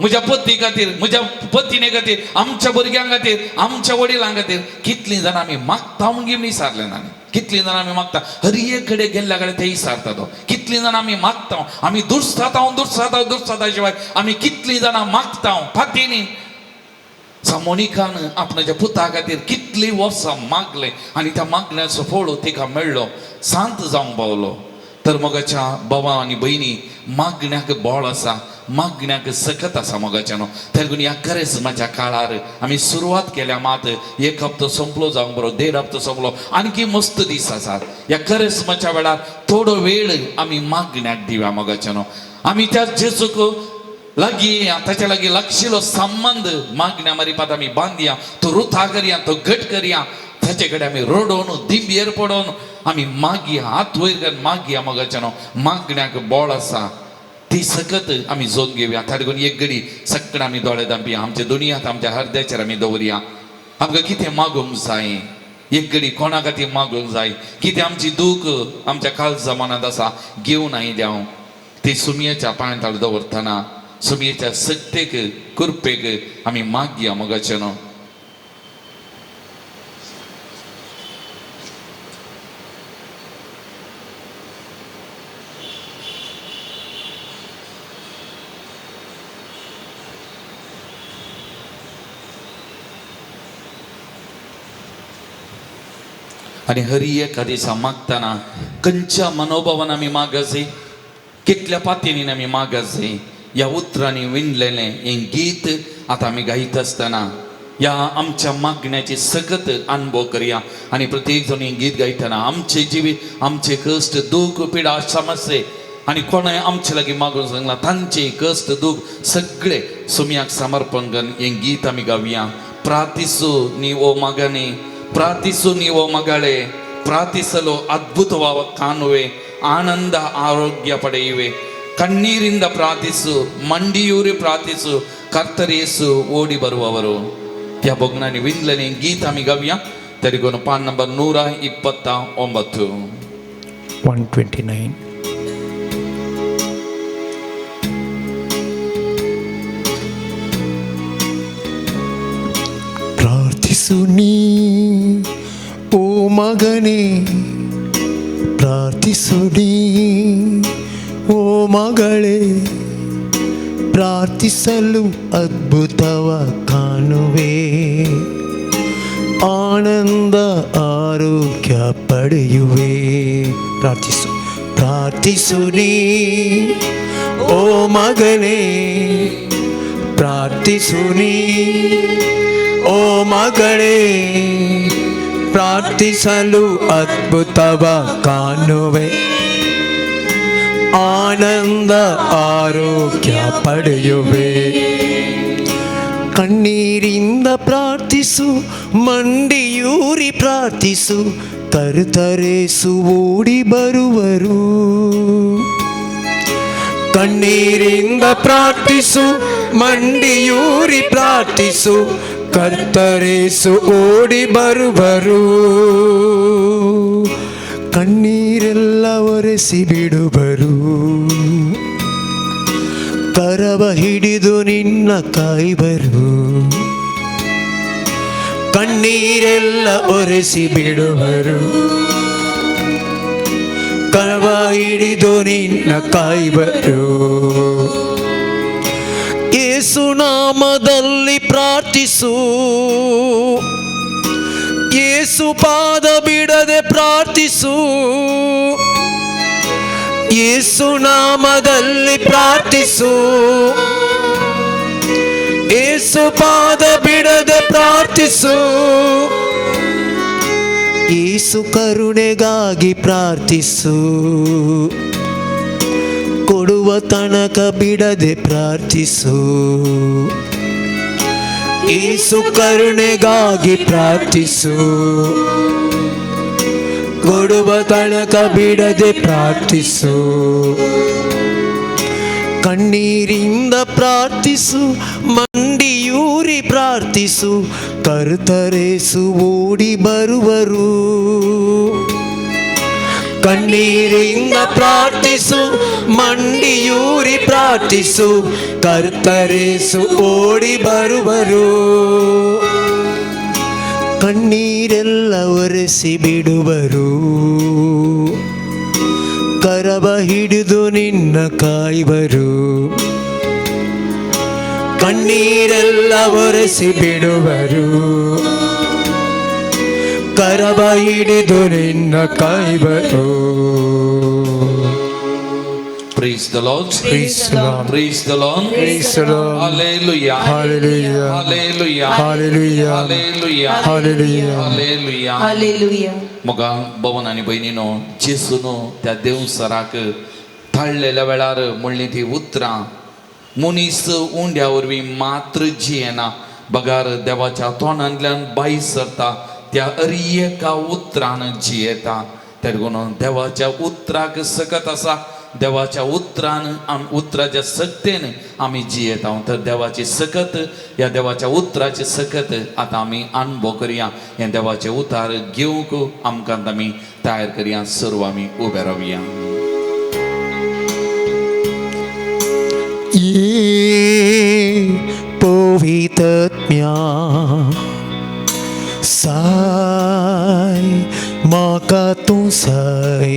म्हज्या पती खातीर, म्हज्या पत्नी खातीर, आमच्या भुरग्यां खातीर, आमच्या वडिलां खातीर कितलीं जाणां आमी मागता म्हणून विचारलें ना. कितलीं जाणां आमी मागता हर एक कडेन गेल्ल्या कडेन ते विचारता तो कितलीं जाणां आमी मागता. आमी दुरसाता शिवाय आमी कितलीं जाणां मागता फातींनी. मोनिकान आपणाच्या पुता खातीर कितलीं वर्सां मागलें आनी त्या मागण्याचो फळ तिका मेळ्ळो, शांत जावंक पावलो. तर मोगाच्या भावा आनी भयणी मागण्याक बोळ आसा, मागण्याक सकत आसा मोगाच्यानो. तेगून ह्या करेस्माच्या काळार आमी सुरवात केल्या मात एक हप्तो संपलो जावंक बरो, 1.5 हप्तो संपलो, आणखी मस्त दीस आसात. ह्या करेस्माच्या वेळार थोडो वेळ आमी मागण्याक दिवया मोगाच्यानो. आमी त्या जेजूक लागीं ताच्या लागीं लागशिल्लो संबंध मागण्या मारिपात आमी बांदया, तो रुथा करया, तो घट करया. ताचे कडेन आमी रडोवन दिंबयेर पडोवन आमी मागया, हात वयर घालून मागया मोगाच्यानो. मागण्याक बोळ आसा ती सकत आमी जोन घेवया. ताका एक घडी सक्कड आमी दोळे धांपया, आमच्या दोनी हात आमच्या हृदयाचेर आमी दवरया. आमकां कितें मागूंक जाय, एक घडी कोणा खातीर मागूंक जाय, कितें आमची दूख आमच्या काळजा मनांत आसा घेवन आयल्या हांव ती सुमयेच्या पांयांत दवरतना सुमयेच्या सक्तेक कुरपेक आमी मागया मोगाच्यानो. आणि हर एका दिसा मागतना खंयच्या मनोभावान आमी मागचे, कितल्या पातयेनीन आमी मागचे, ह्या उतरांनी विणलेलें हें गीत आतां आमी गायत आसतना ह्या आमच्या मागण्याची सकत अनुभव करया. आनी प्रत्येक जण हें गीत गायतना आमचे जिवीत, आमचे कश्ट, दूख, पिडा, समस्ये आनी कोणाय आमचे लागीं मागूंक सांगला तांचे कश्ट, दूख सगळे सुमयाक समर्पण करून हें गीत आमी गावया. प्रार्थಿಸು ನೀವೋ ಮಗನೇ, ಪ್ರಾರ್ಥಿಸು ನೀವೋ ಮಗಳೇ, ಪ್ರಾರ್ಥಿಸಲು ಅದ್ಭುತವಾದ ಕಾಣುವೆ, ಆನಂದ ಆರೋಗ್ಯ ಪಡೆಯುವೆ. ಕಣ್ಣೀರಿಂದ ಪ್ರಾರ್ಥಿಸು, ಮಂಡಿಯೂರಿ ಪ್ರಾರ್ಥಿಸು, ಕರ್ತರೇಸು ಓಡಿ ಬರುವವರು. त्या भोगनाने विणलेले गीत आमी गावया. तरी कोण पान नंबर 129
129. ಪ್ರಾರ್ಥಿಸು ನೀ ಓ ಮಗನೇ, ಪ್ರಾರ್ಥಿಸು ನೀ ಓ ಮಗಳೇ,
ಪ್ರಾರ್ಥಿಸಲು ಅದ್ಭುತವ ಕಾಣುವೆ, ಆನಂದ ಆರೋಗ್ಯ ಪಡೆಯುವೆ. ಪ್ರಾರ್ಥಿಸು ಪ್ರಾರ್ಥಿಸು ನೀ ಓ ಮಗನೇ, ಪ್ರಾರ್ಥಿಸು ನೀ ಓ ಮಗಳೇ, ಪ್ರಾರ್ಥಿಸಲು ಅದ್ಭುತವ ಕಾಣುವೆ, ಆನಂದ ಆರೋಗ್ಯ ಪಡೆಯುವೆ. ಕಣ್ಣೀರಿಂದ ಪ್ರಾರ್ಥಿಸು, ಮಂಡಿಯೂರಿ ಪ್ರಾರ್ಥಿಸು, ತರುತರೇಸು ಓಡಿ ಬರುವರು. ಕಣ್ಣೀರಿಂದ ಪ್ರಾರ್ಥಿಸು, ಮಂಡಿಯೂರಿ ಪ್ರಾರ್ಥಿಸು, ಕರ್ತರೇಸು ಓಡಿ ಬರುವರು. ಕಣ್ಣೀರೆಲ್ಲ ಒರೆಸಿ ಬಿಡುವರು, ಕರವ ಹಿಡಿದು ನಿನ್ನ ಕಾಯುವರು. ಕಣ್ಣೀರೆಲ್ಲ ಒರೆಸಿ ಬಿಡುವರು, ಕರವ ಹಿಡಿದು ನಿನ್ನ ಕಾಯುವರು. ಯೇಸು ನಾಮದಲ್ಲಿ ಪ್ರಾರ್ಥಿಸು, ಯೇಸು ಪಾದ ಬಿಡದೆ ಪ್ರಾರ್ಥಿಸು, ಯೇಸು ನಾಮದಲ್ಲಿ ಪ್ರಾರ್ಥಿಸು, ಯೇಸು ಪಾದ ಬಿಡದೆ ಪ್ರಾರ್ಥಿಸು. ಯೇಸು ಕರುಣೆಗಾಗಿ ಪ್ರಾರ್ಥಿಸು, ಕೊಡುವ ತನಕ ಬಿಡದೆ ಪ್ರಾರ್ಥಿಸು. ಯೇಸು ಕರುಣೆಗಾಗಿ ಪ್ರಾರ್ಥಿಸು, ಕೊಡುವ ತನಕ ಬಿಡದೆ ಪ್ರಾರ್ಥಿಸು. ಕಣ್ಣೀರಿಂದ ಪ್ರಾರ್ಥಿಸು, ಮಂಡಿಯೂರಿ ಪ್ರಾರ್ಥಿಸು, ಕರ್ತರೇಸು ಓಡಿ ಬರುವರು. ಕಣ್ಣೀರಿಂದ ಪ್ರಾರ್ಥಿಸು, ಮಂಡಿಯೂರಿ ಪ್ರಾರ್ಥಿಸು, ಕರ್ತರೇಸು ಓಡಿ ಬರುವರು. ಕಣ್ಣೀರೆಲ್ಲ ಒರೆಸಿ ಬಿಡುವರು, ಕರವ ಹಿಡಿದು ನಿನ್ನ ಕಾಯುವರು. ಕಣ್ಣೀರೆಲ್ಲ ಒರೆಸಿ ಬಿಡುವರು, ಕರವ ಹಿಡಿದು ನಿನ್ನ ಕಾಯುವರು.
Praise the Lord.
Praise the Lord.
Praise the Lord.
Praise the Lord.
Hallelujah.
Hallelujah.
Hallelujah.
Hallelujah.
Hallelujah.
Hallelujah.
Hallelujah.
Hallelujah.
मग भवन आणि बहिणीनो, जेसूनो त्या देवसराक थाळलेल्या वेळार म्हणली ती उतरां, मनीस उंड्यावरवी मात्र जियेना. बगार देवाच्या तोंडांतल्यान बाई सरता, त्या एका उतरान जियेता. तेडगून देवाच्या उतराक सकत आसा, देवाच्या उतराच्या सक्तेन आमी जियेता. तर देवाची सकत, या देवाच्या उतराची सकत आता आमी अनुभव करया. हे देवाचे उतार घेवंक आमकां आमी तयार करया. सर्व आमी उबे रावया.
पवित्रत्म्या साय माका तू साय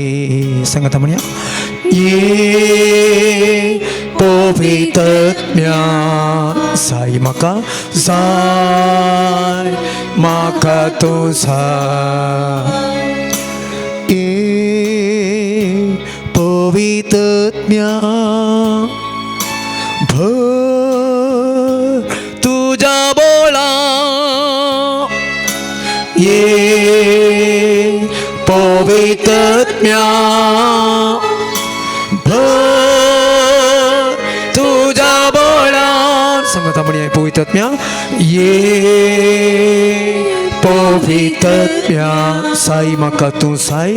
सांगता म्हणया. ये पवित्रत्म्या साय माका तू साय. ये पवित्रत्म्या भर तुझा बोला. ये पवित्रत्म्या भर तुझा बोला. सांगता म्हणे पवित्रत्म्या. ये पवित्रत्म्या साई माका तू साई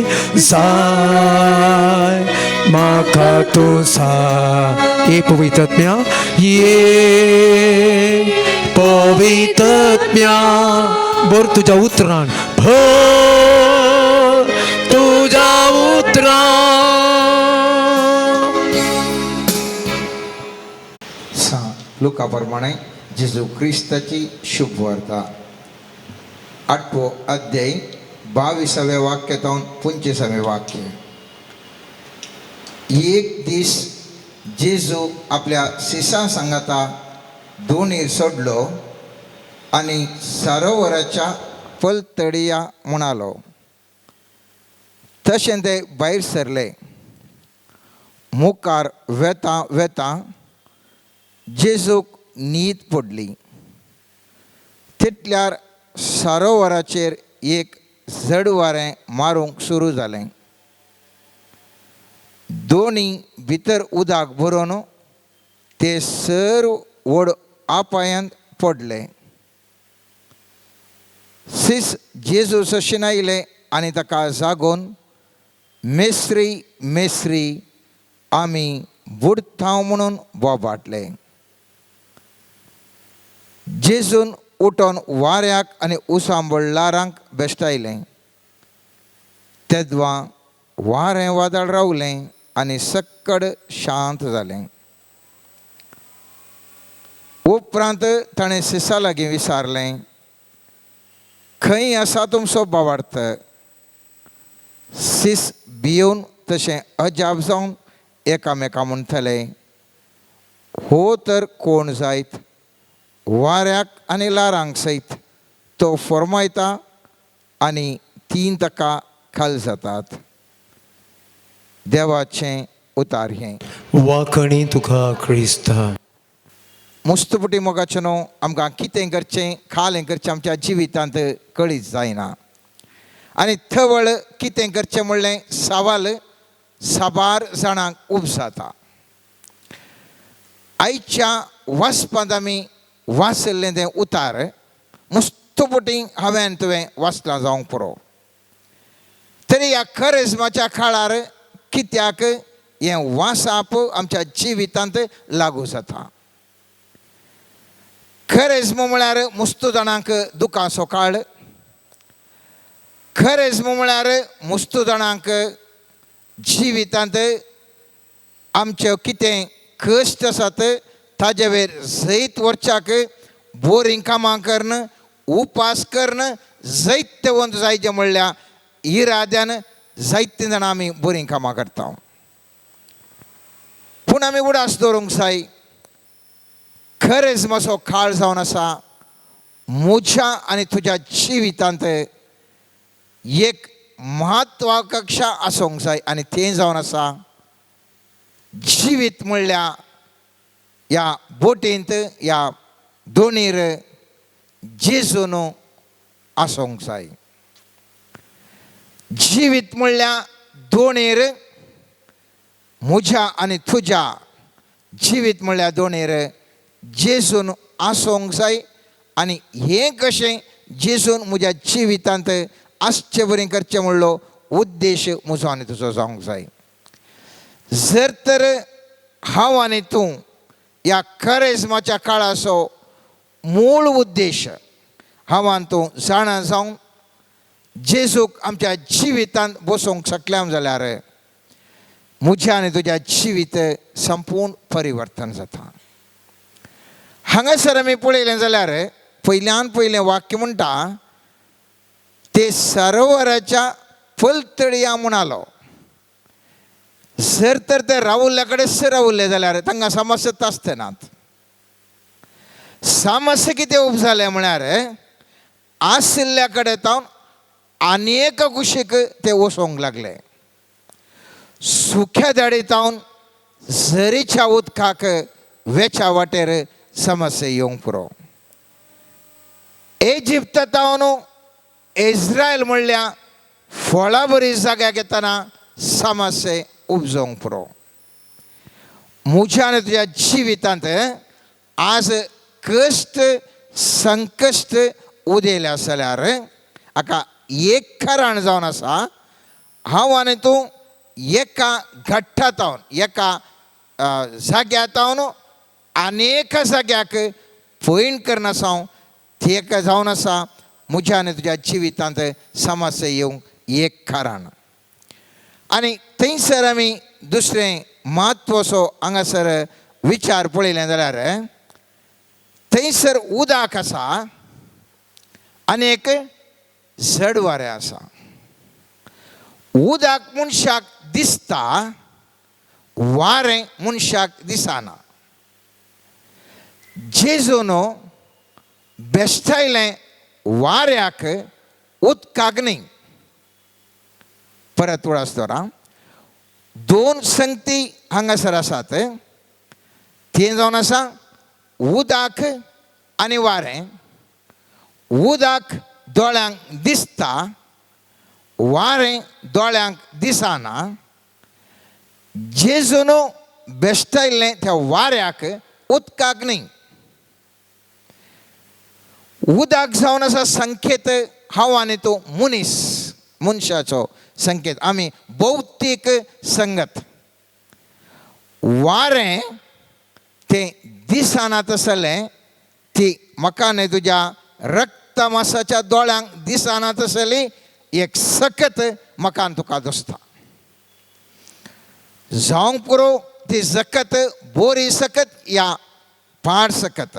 साय माका तू साय. ये पवित्रत्म्या. ये पवित्रत्म्या बोर तुझ्या उतरान भर तुझ्या उतरान.
लुकाप्रमाणे जेजू ख्रिस्ताची शुभ वार्ता 8 अध्याय 22व्या वाक्यातून 25व्या वाक्य. एक दीस जेजू आपल्या शिसा सांगाता दोनीर सोडलो आणि सरोवराच्या पलतडिया म्हणालो. तशें ते भायर सरले. मुखार वेता वेता जेजूक न्हीद पडली. तितल्यार सरोवराचेर एक जड वारें मारूंक सुरू जालें. दोनी भितर उदक भरून ते सर्व व्हड आपायांत पडले. सीस जेजू सशीन आयले आनी ताका जागोवन मेस्त्री मेस्त्री आमी बुडथांव म्हणून बोबाटले. जेजून उठोन वाऱ्याक आनी उसांबळारांक बेश्टायलें. तेदवां वारें वादळ रावलें आनी सक्कड शांत जालें. उपरांत ताणें सिसा लागीं विचारलें, खंय आसा तुमचो भावार्थ? सीस भियोवन तशें अजाप जावन एकामेका म्हणटले, हो तर कोण जायत? वाऱ्याक आनी लारांक सयत तो फर्मायता आनी तीन ताका खाल जातात. देवाचें उतार हें.
वाकणी तुका क्रिस्ता.
मुस्तपुटी मोगाचें न्हू, आमकां कितें करचें खाल हें करचें आमच्या जिवितांत कळीत जायना. आनी थवळ कितें करचें म्हणलें सवाल साबार जाणांक उपजाता. आयच्या वाचपांत आमी वाचल्लें तें उतार मुस्तपुटी हांवें तुवें वाचलां जावंक पुरो. तरी ह्या खरेजमाच्या काळार कित्याक हें वाचप आमच्या जिवितांत लागू जाता. खरेजम म्हळ्यार मुस्तू जाणांक दुखाचो काळ. खरेजम म्हळ्यार मुस्तू जाणांक जिवितांत आमचे कितें कश्ट आसात ताजे वयर जैत वर्चाक बोरींग कामां करन, उपास करन, जायते वंत जायचे म्हणल्यार इराद्यान जायते जाणां आमी बोरींग कामां करता. पूण आमी उडास दवरूंक जाय. खरेंच मातसो काळ जावन आसा. म्हज्या आनी तुज्या जिवितांत एक म्हत्वाकांक्षा आसूंक जाय आनी तें जावन आसा जिवीत म्हणल्यार ह्या बोटींत ह्या दोनीर जेजून आसूंक जाय. जिवीत म्हणल्यार दोनीर म्हज्या आनी तुज्या जिवीत म्हणल्यार दोनीर जेजून आसूंक जाय. आनी हें कशें जेजून म्हज्या जिवितांत आसचें बरें करचें म्हणलो उद्देश म्हजो आनी तुजो जावंक जाय. जर तर हांव आनी तूं ह्या खरेजमाच्या काळाचो मूळ उद्देश हांव आनी तूं जाणा जावन जेजूक आमच्या जिवितांत बसोवंक शकल्या जाल्यार म्हज्या आनी तुज्या जिवीत संपूर्ण परिवर्तन जाता. हांगासर आमी पळयलें जाल्यार पयल्यान पयलें वाक्य म्हणटा ते सरोवराच्या पलतडिया म्हणालो. जर तर ते रावल्ल्या कडेन रावल्ले जाल्यार तांकां समस्या आसतनात. समस्या कितें उपजालें म्हळ्यार आशिल्ल्या कडेन तावन आनीक कुशीक ते वसोंक लागले. सुख्या दाडीतावन झरीच्या उदकाक वेच्या वाटेर समस्या येवंक पुरो. इजिप्तांतावन इस्रायल म्हणल्या फळां बरी जाग्याक येतना समस्या उपजोवंक पुरो. म्हज्या आनी तुज्या जिवितांत आज कश्ट संकश्ट उदेले जाल्यार हाका एक कारण जावन आसा. हांव आनी तूं एका घट्टातावन एका जाग्यातावन आनेक जाग्याक पयण करना सावन तेक जावन आसा म्हज्या आनी तुज्या जिवितांत समस्या येवंक एक कारण. आनी थंयसर आमी दुसरें म्हत्वाचो हांगासर विचार पळयलें जाल्यार थंयसर उदक आसा आनीक जड वारें आसा. उदक मनशाक दिसता, वारें मनशाक दिसाना जेजूनो बेश्टायलें वाऱ्याक उदकाक न्ही परत उडसतोरा दोन संगती हांगासर आसात ते जावन आसा उदक आनी वारें उदक दोळ्यांक दिसता वारें दोळ्यांक दिसना जेजूनो बेश्टायल्लें त्या वाऱ्याक उदकाक न्ही उदक जावन आसा संकेत हांव आनी तूं मनशाचो संकेत आमी भौतीक संगत वारें तें दिसना तसलें ती म्हाका न्ही तुज्या रक्त मासाच्या दोळ्यांक दिसना तसली एक सकत म्हाका आनी तुका दिसता जावंक पुरो ती सकत बोरी सकत या पाड सकत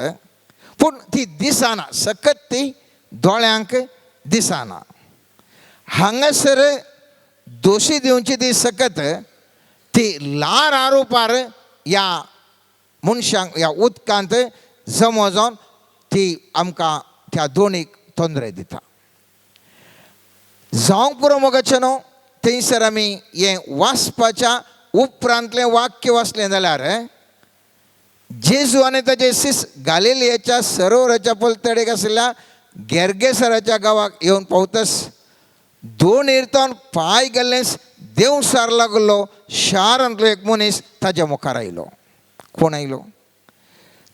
पूण ती दिसना सकत ती दोळ्यांक दिसना हांगासर दोशी दिवची ती सकत ती लार आरोपार या मनशांक या उदकांत जमो जावन ती आमकां त्या दोनीक तोंदरे दिता जावंक पुरो मोगाचेनो थंयसर आमी हें वाचपाच्या उपरांतलें वाक्य वाचलें जाल्यार जेजू आनी ताचे शिस गालिलियाच्या सरोवराच्या पलतडेक आशिल्ल्या गेर्गेसराच्या गांवाक येवन पावतस दोन इर्तावन पांय गेल्लेंच देंवसार लागलो शारांतलो एक मनीस ताच्या मुखार आयलो कोण आयलो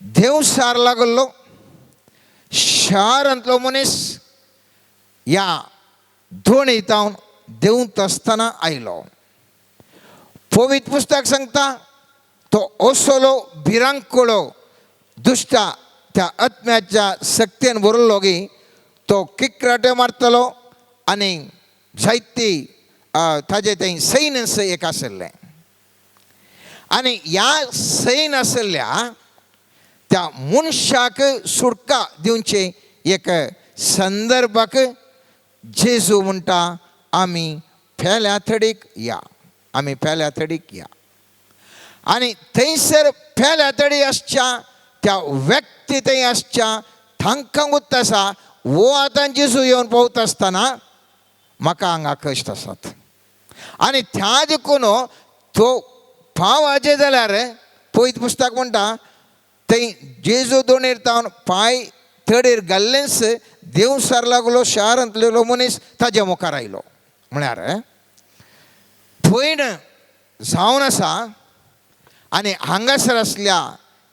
देंवसार लागलो शारांतलो मनीस या दोन इर्तावन देंवत आसतना आयलो पवित्र पुस्तक सांगता तो ओसोलो भिरांकुळो दुश्टा त्या आत्म्याच्या सक्तीन भरिल्लो गी तो किक्राटे मारतलो आनी जायती ताजे थंय सैन्य एक आशिल्लें आनी ह्या सैन्य आशिल्ल्या त्या मनशाक सुटका दिवचे एक संदर्भाक जेजू म्हणटा आमी फेल्या थडीक या आमी फेल्या थडीक या आनी थंयसर फेल्या थडी आसच्या त्या व्यक्ती थंय आसच्या तांकां उत आसा वो आतां जेजू येवन पावता आसतना म्हाका हांगा कश्ट आसात आनी त्या देखून तो पावाचे जाल्यार पयत पुस्तक म्हणटा थंय जेजू दोन इर्तावन पांय थडीर घाल्लेंच देंवसार लागलो शारांतलो मनीस ताच्या मुखार आयलो म्हळ्यार भयण जावन आसा आनी हांगासर आसल्या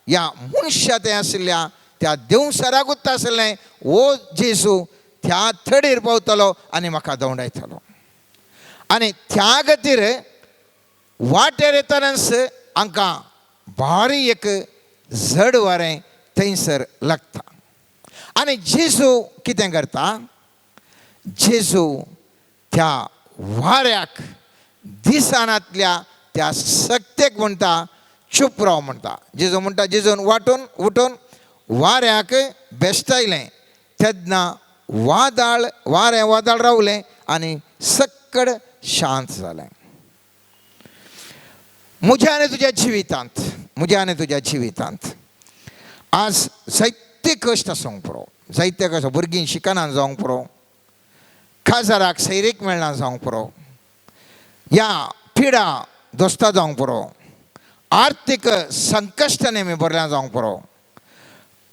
ह्या मनशा थंय आशिल्ल्या त्या देंवसाराकूच आशिल्लें वो जेजू त्या थडीर पावतलो आनी म्हाका दवडायतलो आनी त्या खातीर वाटेर येतानाच हांकां भारी एक जड वारें थंयसर लागता आनी जेजू कितें करता जेजू त्या वाऱ्याक दिसानांतल्या त्या सक्तेक म्हणटा चूप राव म्हणटा जेजू म्हणटा जेजून वाटून उठून वाऱ्याक बेश्टायलें तेन्ना वारें वादळ रावलें आनी सक्कड शांत जालें म्हज्या आनी तुज्या जिवितांत आज जायते कश्ट आसूंक पुरो जायते कश्ट भुरगीं शिकना जावंक पुरो काजाराक सैरीक मेळना जावंक पुरो ह्या पिडा दोस्ता जावंक पुरो आर्थीक संकश्टांनी आमी भरल्या जावंक पुरो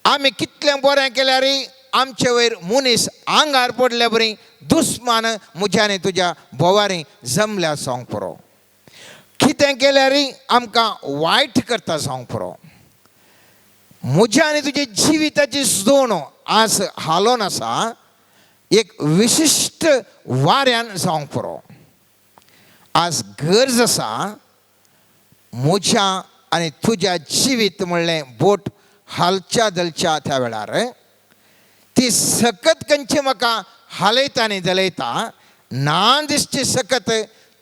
आमी कितलें बरें केल्यारय आमचे वयर मनीस आंगार पडले बरी दुस्मान म्हज्या आनी तुज्या बोवारी जमल्या जावंक पुरो कितें केल्यारय आमकां वायट करता जावंक पुरो म्हज्या आनी तुजे जिविताची जोड आज हालोवन आसा एक विशिश्ट वाऱ्यान जावंक पुरो आज गरज आसा म्हज्या आनी तुज्या जिवीत म्हणलें बोट हालच्या दलच्या त्या वेळार ती सकत खंयची म्हाका हालयता आनी दलयता ना दिसची सकत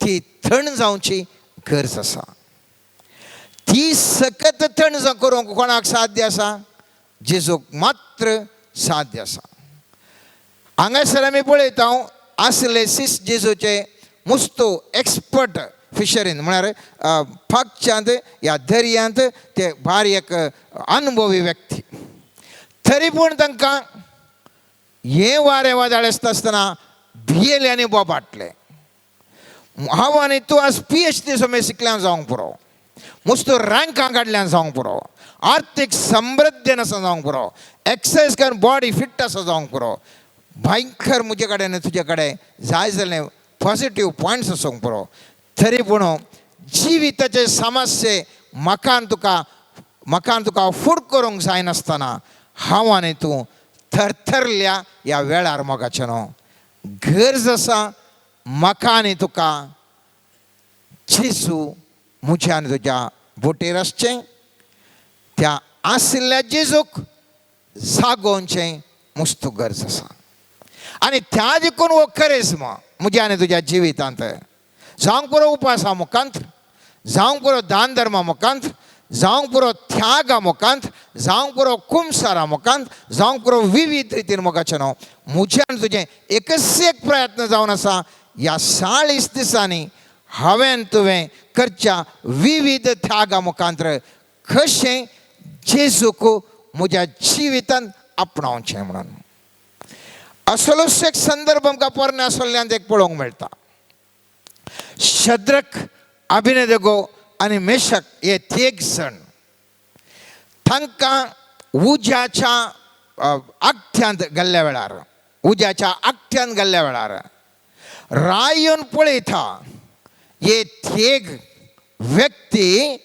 ती थंड जावची गरज आसा ती सकत थंड करूंक कोणाक साध्य आसा जेजूक मात्र साध्य आसा हांगासर आमी पळयता आसले शिस जेजूचे मुस्तो एक्सपर्ट फिशरीन म्हळ्यार फागच्यांत ह्या दर्यांत ते भारी एक अनुभवी व्यक्ती. तरी पूण तांकां हे वारें वादळ आसतना भियेले आनी बोबाटले. हांव आनी तूं आज PhD समेत शिकल्यान जावंक पुरो, मस्त रँकां काडल्यान जावंक पुरो, आर्थीक समृद्धीन आसा जावंक पुरो, एक्सरसायज करून बॉडी फिट आसा जावंक पुरो, भयंकर मुजे कडेन तुजे कडेन जाय जाल्ले पॉझिटिव्ह पॉयंट्स आसूंक पुरो. तरी पूण जिविताचे समस्ये म्हाका तुका फूड करूंक जायनासतना हांव आनी तूं थरथरल्या ह्या वेळार मोगाचे न्हू गरज आसा म्हाका आनी तुका जेजू म्हज्या आनी तुज्या बोटीर आसचें, त्या आशिल्ल्या जेजूक जागोवचें मस्त गरज आसा. आनी त्या देखून हो करिश्मा म्हज्या आनी तुज्या जिवितांत जावंक पुरो उपासा मुखांत, जावंक पुरो दान धर्मा मुखांत, जावंक पुरो त्यागा मुखांत, जावंक पुरो कुमसारा मुखांत, जावंक पुरो विविध रितीन मोगाचें न्हू म्हज्या आनी तुजें एकच एक प्रयत्न जावन आसा. ह्या 40 दिसांनी हांवें तुवें करच्या विविध त्यागा मुखांत्र कशें जेजूक म्हज्या जिवितांत आपणावचें म्हणून. असलोच एक संदर्भ आमकां पोरण्या आसल्यान एक पळोवंक मेळटा. शद्रक, अभिनेदगो आनी मेशक हे तिग जण तांकां उज्याच्या आख्यांत गेल्ल्या वेळार राय येवन पळयता. हे तिग व्यक्ती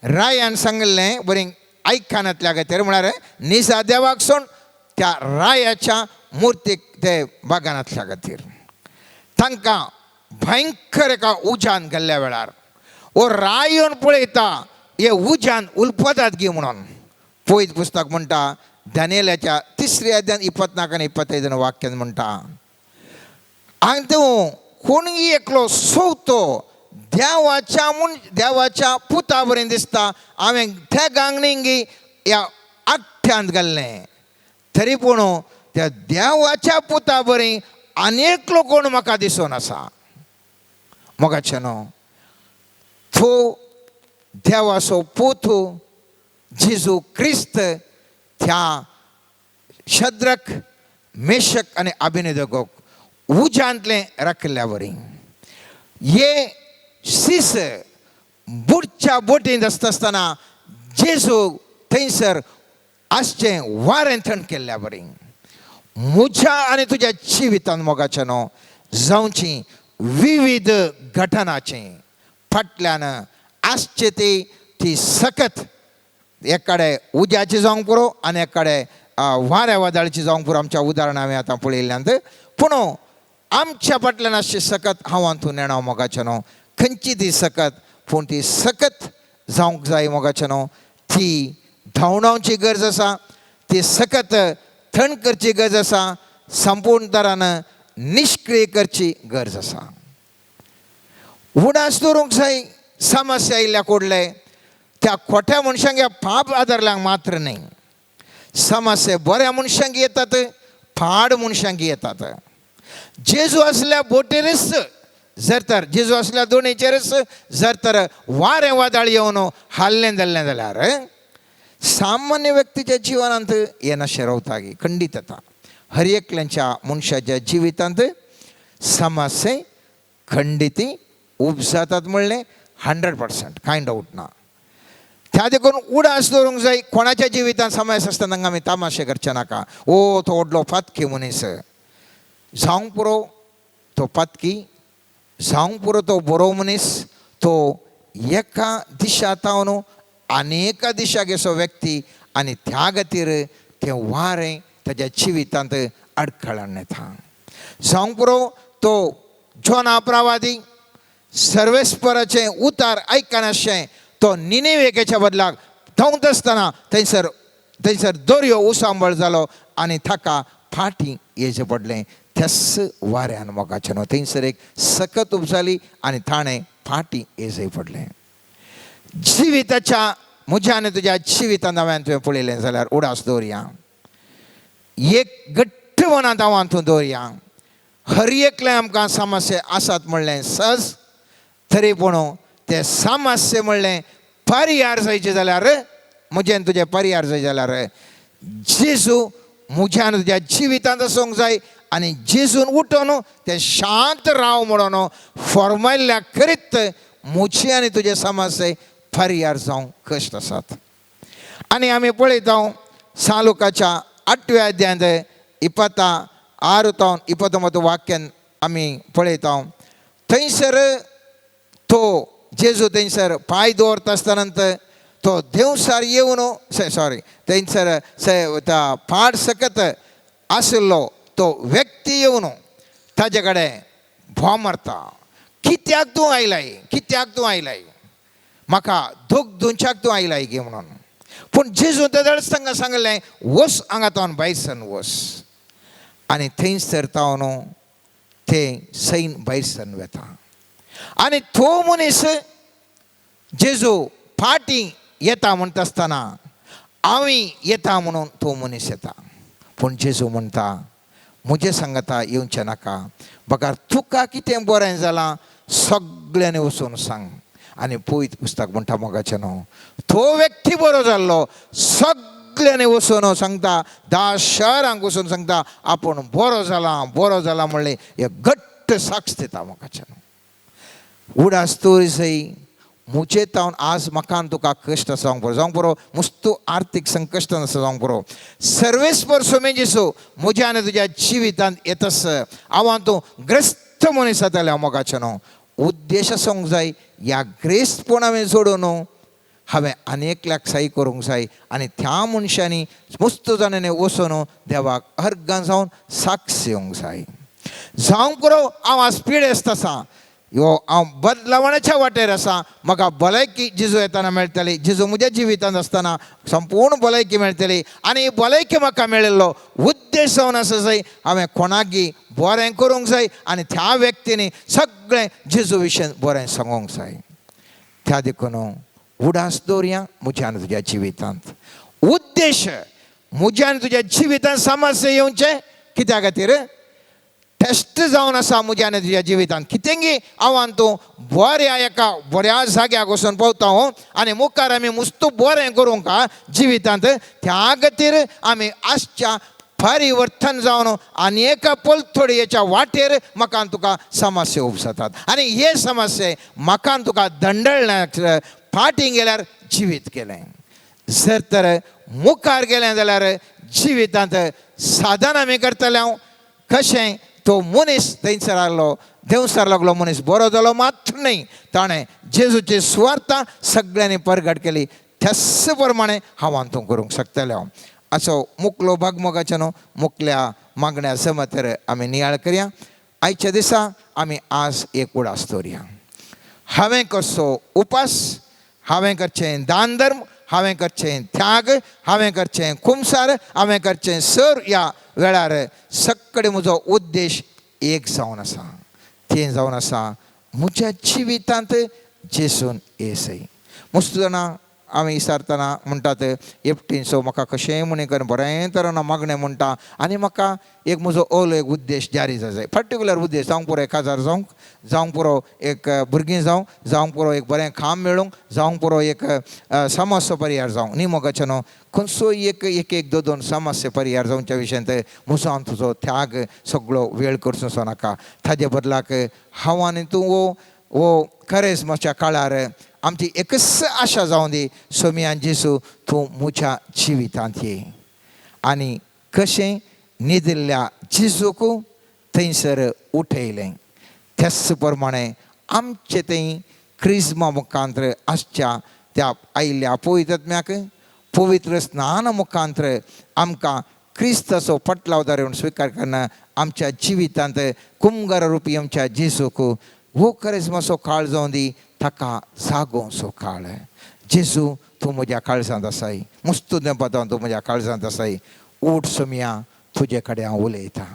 रायान सांगलें बरें आयकानांतल्या खातीर म्हळ्यार निजा देवाक सोड त्या रायाच्या मुर्तीक ते बागानांतल्या खातीर तांकां भयंकर एका उज्यान गेल्ल्या वेळार वो राय येवन पळयता हे उज्यान उलपतात गी म्हणून. पयत पुस्तक म्हणटा दानियेलाच्या 3 अध्यायान 24 आनी 25 वाक्यान म्हणटा, आनी तूं कोणगी एकलो सोवतो देवाच्या पुता बरें दिसता. हांवें त्या गांगणिंगी ह्या आख्यांत गेल्लें, तरी पूण त्या देवाच्या पुता बरें आनेकलो कोण म्हाका दिसून आसा. मोगाचें न्हू तो देवाचो पुत जेजू क्रिस्त त्या शद्रक, मेशक आनी अभिनेदगोक उज्यांतलें राखल्या वरी हे सीस बुडच्या बोटींत आसतना जेजू थंयसर आसचें वारें थंड केल्ल्या बरी म्हज्या आनी तुज्या जिवितांत मोगाचें न्हू जावची विविध घटनाची फाटल्यान आसचे ती सकत एक कडेन उज्याची जावंक पुरो आनी एक कडेन वाऱ्या वादळाची जावंक पुरो. आमच्या उदाहरणां हांवें आतां पळयल्यांत. पूण आमच्या फाटल्यान आसची सकत हांव आनी तूं नेणाव मोगाचें न्हू. खंयची ती सकत, पूण ती सकत जावंक जाय मोगाचें न्हू. ती धांवडावची गरज आसा, ती सकत थंड करची गरज आसा, संपूर्ण तरान निश्क्रीय करची गरज आसा. उडास दवरूंक जाय समस्या आयिल्ल्या कोडले त्या खोट्या मनशांक ह्या पाप आदारल्यांक मात्र न्ही. समस्या बऱ्या मनशांक येतात, फाड मनशांक येतात. जेजू असल्या बोटीरच जर तर जेजू असल्या दोनीचेरच जर तर वारें वादळ येवन हाल्लें जाल्लें जाल्यार सामान्य व्यक्तीच्या जिवनांत हें नाशें रावता गी खंडीत येता. हर एकल्याच्या मनशाच्या जिवितांत समस्या खंडिती उपजातात म्हणलें 100%, कांय डाऊट ना. त्या देखून उडास दवरूंक जाय. कोणाच्या जिवितांत समस्या आसतना तांकां आमी तामाशे करचे नाका. ओ तो व्हडलो फातकी मनीस जावंक पुरो, तो फातकी जावंक पुरो, तो बरो मनीस, तो एका दिशांत न्हू अनेका दिशा गेसो व्यक्ती आनी त्या खातीर तें वारें ताच्या जिवितांत अडखळण येता. जावंक पुरो तो जोना प्रवादी सर्वेस्पराचें उतार आयकनाशें तो निनेवेच्या बदलाक धांवत आसतना थंयसर दर्यो उसांबळ जालो आनी ताका फाटीं येचें पडलें. त्याच वाऱ्यान मोगाचें न्हू थंयसर एक सकत उपजाली आनी ताणें फाटीं येजय पडलें. जिविताच्या म्हज्या आनी तुज्या जिवितांत हांवें तुवें पळयलें जाल्यार उडास दवरया. एक घट्ट मनांत हांव तूं दवरया. हर एकलें आमकां समस्या आसात म्हणलें सहज तरी पूण ते समस्या म्हणलें परिहार जायचे जाल्यार म्हजें तुजें परिहार जाय जाल्यार जेजू म्हज्यान तुज्या जिवितांत आसूंक जाय आनी जेजून उठोन ते शांत राव म्हणून फॉर्मालिटी करीत म्हजी आनी तुजे समस्या परिहार जावंक कश्ट आसात. आनी आमी पळयता सालुकाच्या 8व्या अध्यायांत 26 ते 29 वाक्यान आमी पळयता थंयसर तो जेजू थंयसर पांय दवरता आसतना तो देवसार येवन थंयसर पाड सकत आशिल्लो तो व्यक्ती येवन ताजे कडेन भोव मारता. कित्याक तूं आयलाय, कित्याक तूं आयलाय, म्हाका दूख दुंच्याक तूं आयलाय गे म्हणून. पूण जेजू तेदळच तांकां सांगलें वस हांगा तावन भायर सरून वस. आनी थंयसर तावन ते सैन भायर सरून वेता. आनी तो मनीस जेजू फाटीं येता म्हणटा आसतना हांवें येता म्हणून तो मनीस येता. पूण जेजू म्हणटा म्हजे सांगता येवचें नाका, बकार तुका कितें बरें जालां सगळ्यांनी वचून सांग. आनी पवित्र पुस्तक म्हणटा मोगाचें न्हू, तो व्यक्ती बरो जाल्लो सगळ्यांनी वचून सांगता, 10 शहरांक वचून सांगता आपूण बरो जाला म्हणलें हे घट्ट साक्ष दिता मोगाचें न्हू. उडास तोरी मुचे तावन आज म्हाका तुका कश्ट जावंक पुरो मुस्तू आर्थीक संकश्ट जावंक पुरो सर्वेस्पर सोमे जेसो म्हज्या आनी तुज्या जिवितांत येतस हांव तूं ग्रस्त मनीस जाताले हांव मोगाचें न्हू. उद्देश आसूंक जाय ह्या ग्रेस्तपण हांवें सोडून हांवें आनेकल्याक सही करूंक जाय आनी त्या मनशांनी मस्त जाणांनी वचून देवाक अर्गां जावन साक्ष दिवंक जाय. जावंक पुरो हांव आज पिडेस्त आसा, ह्यो हांव बदलावणाच्या वाटेर आसा, म्हाका भलायकी जेजू येताना मेळटली. जेजू म्हज्या जिवितांत आसतना संपूर्ण भलायकी मेळटली आनी ही भलायकी म्हाका मेळिल्लो उद्देश जावन आसा जाय हांवें कोणाकय बरें करूंक जाय आनी त्या व्यक्तींनी सगळें जेजू विशीं बरें सांगूंक जाय. त्या देखून उडास दवरया म्हज्या आनी तुज्या जिवितांत. उद्देश म्हज्या आनी तुज्या जिवितांत समस्या येवचें कित्या खातीर टेस्ट जावन आसा म्हज्या आनी तुज्या जिवितांत. कितेंगी हांव तूं बऱ्या एका बऱ्या जाग्याक वचून पावता आनी मुखार आमी मुस्तू बरें करूंक जिवितांत त्या खातीर आमी आसच्या परिवर्तन जावन आनी एका पलतोडयेच्या वाटेर म्हाका तुका समस्या उपसतात आनी हे समस्या म्हाका तुका दंडळण्याक फाटीं गेल्यार जिवीत केलें. जर तर मुखार गेलें जाल्यार जिवितांत साधन आमी करतले. हांव कशें तो मनीस थंयसर आसलो देवसार लागलो मनीस बरो जालो मात्र न्ही, ताणें जेजूची सुवार्ता सगळ्यांनी परगट केली. त्याच प्रमाणे हांव तूं करूंक शकतले. हांव असो मुकलो भाग मोगाचें न्हू, मुकल्या मागण्या समतर आमी नियाळ करया. आयच्या दिसा आमी आज एक उडास दवरया. हांवें करचो उपास, हांवें करचें दान धर्म, हांवें करचें त्याग, हांवें करचें खुमसार, हांवें करचें सर. ह्या वेळार सक्कडे म्हजो उद्देश एक जावन आसा. तें जावन आसा म्हज्या जिवितांत जेजून येसय. मस्त जाणां आमी विचारतना म्हणटात एकटीन सो म्हाका कशेंय म्हणी कर बरें तरेन मागणें म्हणटा आनी म्हाका एक म्हजो ओलो एक उद्देश जारी जाय. पर्टिक्युलर उद्देश जावंक पुरो 1000 जावंक पुरो एक भुरगीं जावंक पुरो एक बरें काम मेळूंक, जावंक पुरो एक समस्या परिहार जावंक न्ही मोगाचें न्हू. खंयचोय एक 2 समस्या परिहार जावच्या विशयांत म्हजो आनी तुजो त्याग सगळो वेळ करचो नाका. ताजे बदलाक हांव आनी तूं वो करेजमाच्या काळार आमची एकच आशा जावं दी, सोमियान जेसू तूं म्हज्या जिवितांत ये आनी कशें न्हिदिल्ल्या जेजूक थंयसर उठयलें त्याच प्रमाणे आमचे थंय क्रिस्मा मुखांतर आसच्या त्या आयिल्ल्या पवित्रात्म्याक पवित्र स्नान मुखांतर आमकां क्रिस्ताचो पटलाव धारून स्विकार करना आमच्या जिवितांत कुंभार रुपी आमच्या जेजूक हो करिस्माचो काळ जावं दी, ताका जागोवचो काळ. जेजू तूं म्हज्या काळजांत आसाय, मस्त देंपातां तूं म्हज्या काळजांत आसाय. उठ सोमिया, तुजे कडेन हांव उलयतां,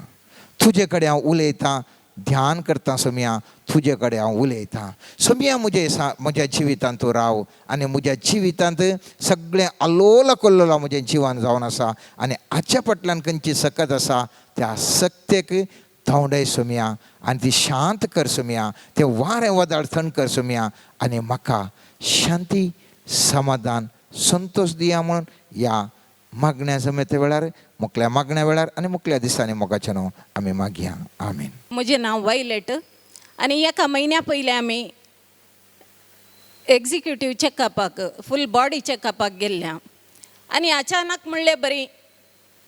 तुजे कडेन हांव उलयतां, ध्यान करता सोमिया, तुजे कडेन हांव उलयतां. सोमिया म्हज्या जिवितांत तूं राव आनी म्हज्या जिवितांत सगळें आलोला कल्लोला म्हजें जिवन जावन आसा आनी हाच्या फाटल्यान खंयची सकत आसा त्या सक्तेक धांवडाय सोम्या आनी ती शांत कर सोम्या ते वारें वदाळ थंड कर सोम्या आनी म्हाका शांती समाधान संतोष दिया म्हणून ह्या मागण्या जमेते वेळार मुकल्या मागण्या वेळार आनी मुकल्या दिसांनी मोगाचें नांव आमी मागया आमीन.
म्हजें नांव वायलेट आनी एका म्हयन्या पयलीं आमी एग्जिक्युटीव चॅकअपाक फूल बॉडी चॅकअपाक गेल्ल्या आनी अचानक म्हणलें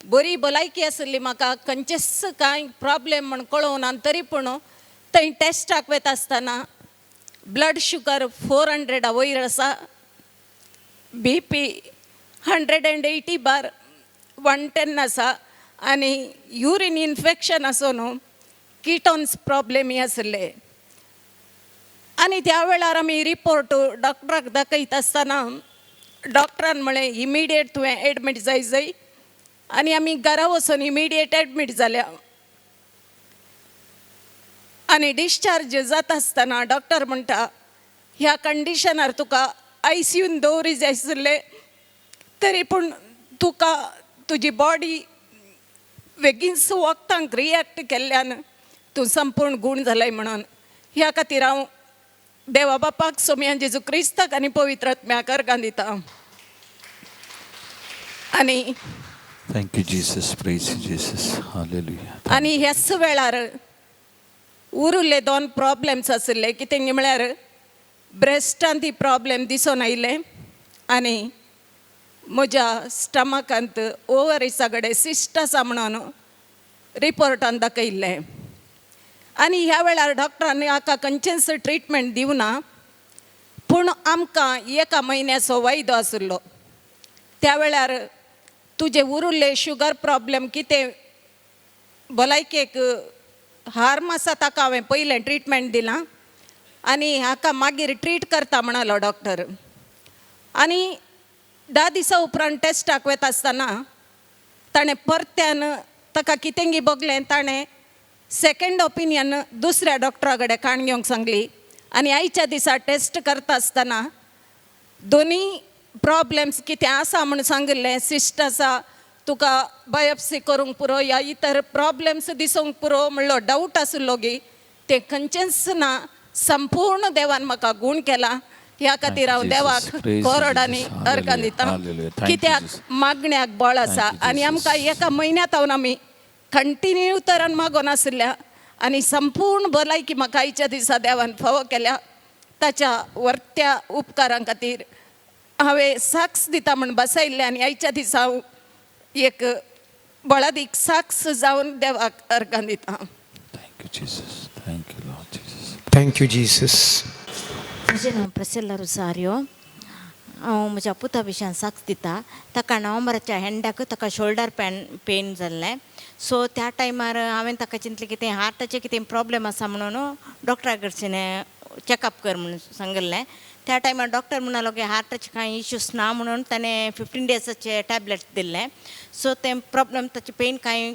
बरी भलायकी आसली म्हाका खंयचेच कांय प्रॉब्लेम म्हण कळोवन आनी तरी पूण थंय टेस्टाक वता आसतना ब्लड शुगर 400 वयर आसा, BP 180/110 आसा आनी युरीन इन्फेक्शन आसून किटोन्स प्रॉब्लेमी आसले. आनी त्या वेळार आमी रिपोर्ट डॉक्टराक दाखयता आसतना डॉक्टरान म्हळें इमिडिएट तुवें एडमीट जाय आनी आमी घरा वचून इमिडिएट एडमीट जाल्या. आनी डिस्चार्ज जाता आसतना डॉक्टर म्हणटा ह्या कंडिशनार तुका ICUन दवरी जाय आसलें, तरी पूण तुका तुजी बॉडी बेगीनच वखदांक रिएक्ट केल्ल्यान तूं संपूर्ण गूण जालाय म्हणून. ह्या खातीर हांव देवा बापाक सोम्या जेजू क्रिस्ताक आनी पवित्र आत्म्याक अर्गां दिता. आनी
thank you Jesus, praise Jesus, hallelujah.
आनी ह्याच वेळार उरिल्ले 2 प्रॉब्लेम्स आसले. कितें म्हळ्यार ब्रेस्टांत ती प्रॉब्लेम दिसून आयले आनी म्हज्या स्टमकांत ओवरिसा कडेन सिस्ट आसा म्हणून रिपोर्टान दाखयल्लें. आनी ह्या वेळार डॉक्टरांनी हाका खंयचेंच ट्रिटमेंट दिवना, पूण आमकां 1 म्हयन्याचो वायदो आसलो. त्या वेळार तुजे उरिल्ले शुगर प्रॉब्लेम कितें भलायकेक हार्म आसा ताका हांवें पयलें ट्रिटमेंट दिलां आनी हाका मागीर ट्रीट करता म्हणलो डॉक्टर. आनी 10 दिसां उपरांत टेस्टाक वता आसतना ताणें परत्यान ताका कितेंगी बगलें, ताणें सेकंड ओपिनियन दुसऱ्या डॉक्टरा कडेन काण घेवंक सांगली. आनी आयच्या दिसा टेस्ट करता आसतना दोनी प्रॉब्लेम्स कितें आसा म्हूण सांगिल्लें. सिस्ट आसा, तुका बायोप्सी करूंक पुरो या इतर प्रॉब्लेम्स दिसूंक पुरो म्हणलो डावट आसलो गी. ते खंयचेंच ना, संपूर्ण देवान म्हाका गूण केला. ह्या खातीर हांव देवाक कोरोडांनी अर्गां दिता. कित्याक मागण्याक बळ आसा आनी आमकां 1 म्हयन्यांत हांव आमी कंटिन्यू तरान मागोन आसल्या आनी संपूर्ण भलायकी म्हाका आयच्या दिसा देवान फावो केल्या. ताच्या वर्त्या उपकारां खातीर हांवें साक्ष दिता म्हण बसयल्लें आनी आयच्या दिसा हांव एक बळादीक साक्ष जावन देवाक अर्गां दिता.
Thank you Jesus, thank you Lord Jesus.
Thank you Jesus.
म्हजें नांव प्रसेला रुसारियो. हांव म्हज्या पुता विशयान साक्ष दिता. ताका नोव्हेंबराच्या एंडाक ताका शोल्डर पेन जाल्लें. सो त्या टायमार हांवें ताका चिंतलें कितें हार्टाचें कितें प्रॉब्लेम आसा म्हणून डॉक्टरा कडच्यान चॅकअप कर म्हणून सांगिल्लें. त्या टायमार डॉक्टर म्हणलो की हार्टाचे कांय इश्यूज ना म्हणून ताणें 15 डेजाचे टॅबलेट दिल्लें. सो तें प्रॉब्लेम ताचें पेन कांय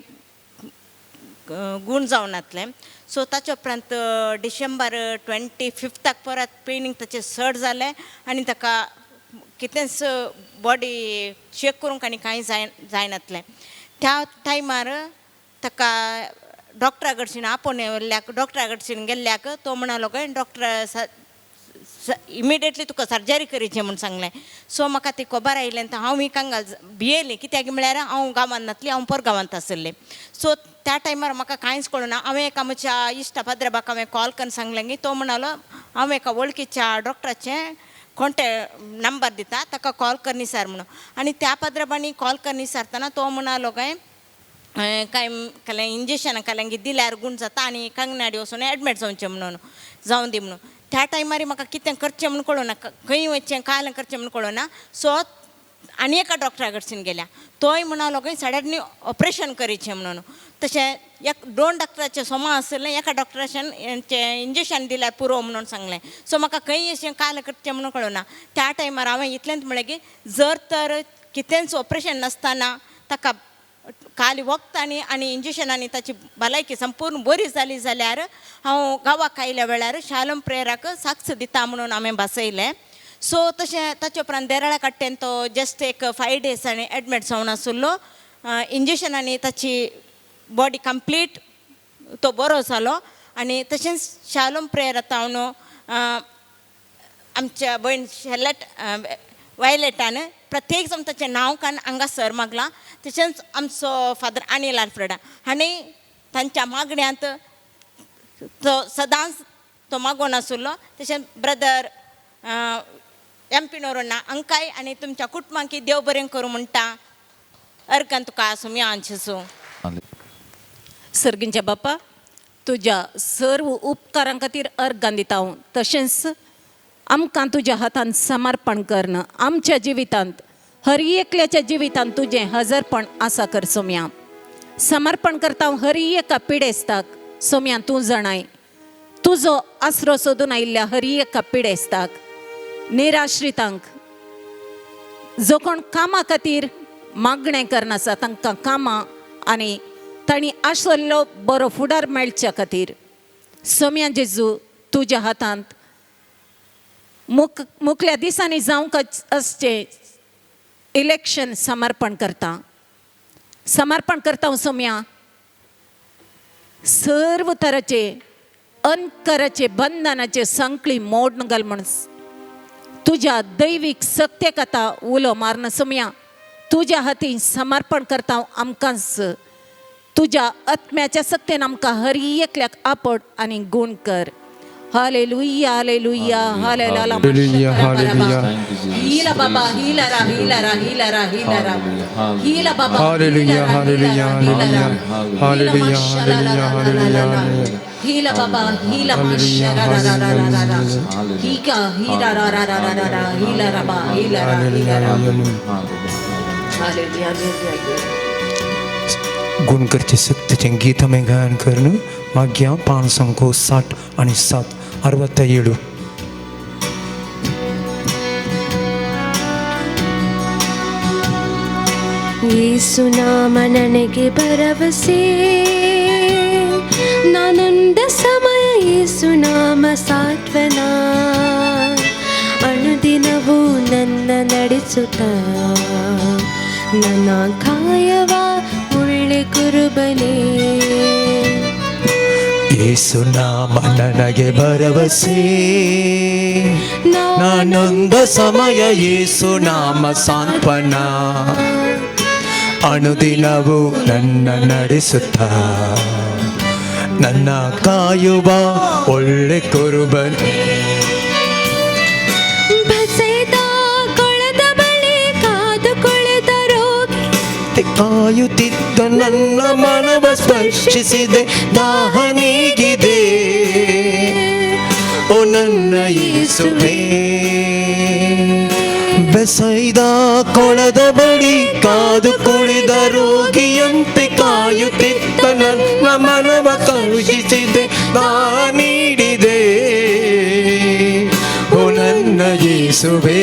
गूण जावन नासलें. सो ताचे उपरांत डिसेंबर 25 परत पेनींग ताचें चड जालें आनी ताका कितेंच बॉडी चेक करूंक आनी कांय जायनासलें. त्या टायमार ताका डॉक्टरा कडच्यान आपोवन व्हरल्याक डॉक्टरा कडच्यान गेल्ल्याक तो म्हणलो काय डॉक्टर इमिडिएटली तुका सर्जरी करचें म्हूण सांगलें. सो म्हाका ती खबर आयलें तर हांव हिंगा भियेलें. कित्याक म्हळ्यार हांव गांवांत नासलें, हांव परगांवांत आसलें. सो त्या टायमार म्हाका कांयच कळना. हांवें एका म्हज्या इश्टा पाद्रबाक हांवें कॉल करून सांगलें की तो म्हणलो हांव एका वळखीच्या डॉक्टराचें कॉन्टेक्ट नंबर दिता, ताका कॉल कर निसार म्हणून. आनी त्या पाद्रबांनी कॉल कर निसारतना तो म्हणलो काय काय इंजेक्शनां कांय दिल्यार गूण जाता आनी कंगनाडी वचून एडमीट जावचें म्हणून जावं दी म्हणून. त्या टायमार म्हाका कितें करचें म्हूण कळना, खंय वचचें काय करचें म्हूण कळना. सो आनी एका डॉक्टरा कडच्यान गेल्या. तोय म्हणलो खंय सडनली ऑपरेशन करचें म्हणून. तशें 2 डॉक्टराचें सोमा आसलें. एका डॉक्टराच्यान इंजेक्शन दिल्यार पुरो म्हणून सांगलें. सो म्हाका खंय अशें काल करचें म्हणून कळना. त्या टायमार हांवें इतलेंच म्हणलें की जर तर कितेंच ऑपरेशन नासतना ताका खाली वखदांनी आनी इंजेक्शनांनी ताची भलायकी संपूर्ण बरी जाली जाल्यार हांव गांवाक आयल्या वेळार शालोम प्रेयराक साक्ष दिता म्हणून हांवें बसयलें. सो तशें ताचे उपरांत देराळा काडटेन तो जस्ट एक 5 डेजांनी एडमीट जावन आसलो. इंजेक्शनांनी ताची बॉडी कंप्लीट तो बरो जालो. आनी तशेंच शालोम प्रेयर आतां हांव आमच्या भयण वायलेटान प्रत्येक जण ताचें नांव कान हांगा सर मागलां. तशेंच आमचो फादर अनिल आल्फ्रेडा हांणी तांच्या मागण्यांत तो सदांच तो मागोन आसुल्लो. तशेंच ब्रदर एम पी नोरोना अंकाय आनी तुमच्या कुटुंबांकी देव बरें करूं म्हणटा. अर्कन तुका आसूं आंचेसू.
सर्गींच्या बापा तुज्या सर्व उपकारां खातीर अर्गां दिता हांव. तशेंच आमकां तुज्या हातांत समर्पण करणं. आमच्या जिवितांत हर एकल्याच्या जिवितांत तुजें हजरपण आसा कर सोम्या. समर्पण करता हांव हर एका पिडेस्ताक. सोम्या तूं जाणाय तुजो आसरो सोदून आयिल्ल्या हर एका पिडेस्ताक, निराश्रितांक, जो कोण कामा खातीर मागणें करनासा तांकां कामां आनी तांणी आशिल्लो बरो फुडार मेळच्या खातीर सोम्या जेजू तुज्या हातांत मुखल्या दिसांनी जावंक आसचें इलेक्शन समर्पण करता. समर्पण करता हांव सोम्या. सर्व तराचे अंतराचे बंधनाचे संकळी मोडून घाल म्हण तुज्या दैवीक सत्तेक आतां उलो मारना सोम्या. तुज्या हातीन समर्पण करता हांव आमकांच. तुज्या आत्म्याच्या सक्तेन आमकां हर एकल्याक आपड आनी गूण कर. हालेलुया हालेलुया हालेलुया
हालेलुया
हीला बाबा हीला रा हीला रा हीला रा हीला रा हीला बाबा
hallelujah hallelujah hallelujah hallelujah hallelujah hallelujah
हीला बाबा हीला माशा रा रा रा रा रा रा हीका हीरा रा रा रा रा रा हीला रा बा हीला रा हीला रा हालेलुया हालेलुया.
गुणकरचे सत्तेचें गीत आमी गायन करून मागया 560 आणि 7 67.
ಯೇಸುನಾಮ ನನಗೆ ಭರವಸೆ, ನಾನೊಂದ ಸಮಯ ಯೇಸುನಾಮ ಸಾಂತ್ವನ, ಅನುದಿನವೂ ನನ್ನ ನಡೆಸುತ್ತಾ ನನ್ನ ಕಾಯವ ಒಳ್ಳೆ ಕುರುಬನೇ.
ಯೇಸುನಾಮ ನನಗೆ ಭರವಸೆ, ನಾನೊಂದ ಸಮಯ ಯೇಸುನಾಮ ಸಾಂತ್ವನ, ಅನುದಿನವೂ ನನ್ನ ನಡೆಸುತ್ತಾ ನನ್ನ ಕಾಯುವ ಒಳ್ಳೆ ಕುರುಬನೇ.
ಬಸೆದ ಕೊಳದ ಬಳಿ ಕಾದು ಕುಳಿತ ರೋಗಿ,
ಕಾಯುತ್ತಿದ್ದ ನನ್ನ ಮನವ ಸ್ಪರ್ಶಿಸಿದೆ, ದಾಹ ನೀಗಿದೆ ಓ ನನ್ನ ಯೇಸುವೇ. ಬೆಸೈದ ಕೊಳದ ಬಳಿ ಕಾದು ಕುಳಿದ ರೋಗಿಯಂತೆ ಕಾಯುತ್ತಿದ್ದ ನನ್ನ ಮನವ ಕಳುಹಿಸಿದೆ, ದಾಹ ನೀಡಿದೆ ಓ ನನ್ನ ಯೇಸುವೇ.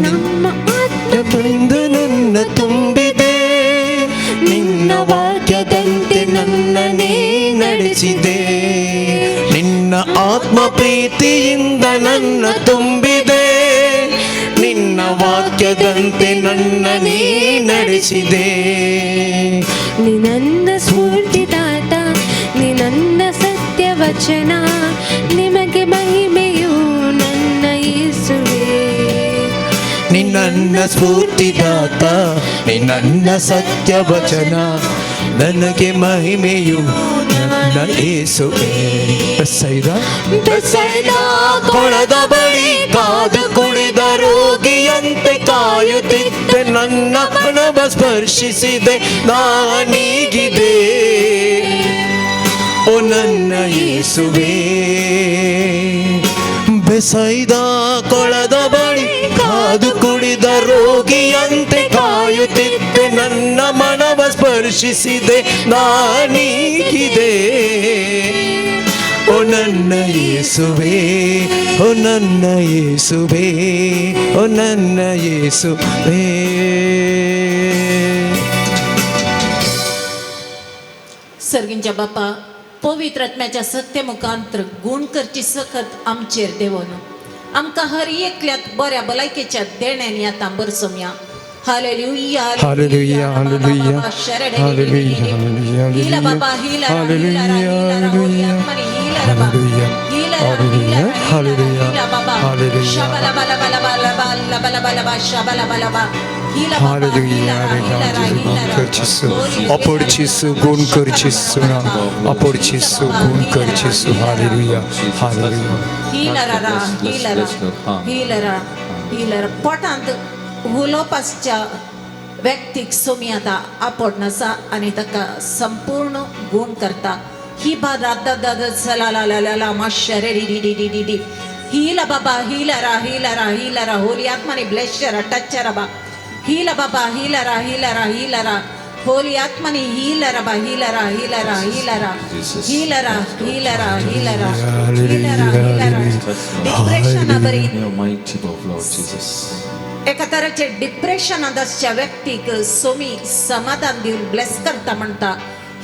ನಮ್ಮ
ಆತ್ಮದಿಂದ ನನ್ನ ತುಂಬಿದೆ, ನಿನ್ನ ವಾಕ್ಯದಂತೆ ನನ್ನನ್ನೇ ನಡೆಸಿದೆ. ನಿನ್ನ ಆತ್ಮ ಪ್ರೀತಿಯಿಂದ ನನ್ನ ತುಂಬಿದೆ, ನಿನ್ನ ವಾಕ್ಯದಂತೆ ನನ್ನನ್ನೇ ನಡೆಸಿದೆ.
ನೀ ನನ್ನ ಸ್ಫೂರ್ತಿದಾತ, ನೀ ನನ್ನ ಸತ್ಯ ವಚನ, ನಿಮಗೆ ಮಹಿಮೆಯು ನನ್ನ ಯೇಸುವೇ.
ನೀ ನನ್ನ ಸ್ಫೂರ್ತಿದಾತ, ನೀ ನನ್ನ ಸತ್ಯ ವಚನ, ನನಗೆ ಮಹಿಮೆಯು ನನ್ನ ಯೇಸುವೇ. ಬೆಸೈದ ಕೊಳದ ಬಳಿ ಕಾದು ಕುಳಿದ ರೋಗಿಯಂತೆ ಕಾಯುತ್ತಿದ್ದೆ, ನನ್ನ ಮನವ ಸ್ಪರ್ಶಿಸಿದೆ, ನಾನೀಗಿದೆ ಓ ನನ್ನ ಯೇಸುವೇ. ಬೆಸೈದ ಕೊಳದ ಬಳಿ ಕಾದು ಕುಳಿದ ರೋಗಿಯಂತೆ ಕಾಯುತ್ತಿದ್ದೆ, ನನ್ನ ಮನವ ಸ್ಪರ್ಶಿಸಿದೆ, ನಾನೀಗಿದೆ ಓ ನನ್ನ ಯೇಸುವೇ. ಓ ನನ್ನ ಯೇಸುವೇ, ಓ ನನ್ನ ಯೇಸುವೇ.
सर्गींच्या बापा पवित्र आत्म्याच्या सत्य मुखांतर गुण करची सकत आमचेर देवोन आमकां हर एकल्यात बऱ्या भलायकेच्या देण्यानी आतां बरसोवया. Hallelujah
hallelujah hallelujah hallelujah hallelujah
हीला बाबा हीला
hallelujah hallelujah hallelujah hallelujah hallelujah
शाबाला बाला बाला बाला बाला बाला बाला बा शाबाला बाला बा हीला बाबा
हालेलुया करचिसु अपरचिसु गुण करचिसु ना अपरचिसु गुण करचिसु हालेलुया हालेलुया
हीलरा हीलरा हीलरा पोटांत उलोवपाच्या व्यक्तीक सोमी आतां आपड आसा आनी ताका संपूर्ण गुण करता. ही बा दादा दादा सला ला ला ला ला माशरे D D D D D D हीला बाबा हीलरा हीलरा हीलरा होली आत्माने ब्लेशरा टचरा बा हीला बाबा हीलरा हीलरा हीलरा होली आत्माने हीलरा बा हीलरा हीलरा हीलरा हीलरा हीलरा हीलरा हीलरा हीलरा डिप्रेशन बरी
Mighty of Lord Jesus.
एका तराचे डिप्रेशन आसच्या व्यक्तीक सोमी समाधान दिवन ब्लेस करता म्हणटा.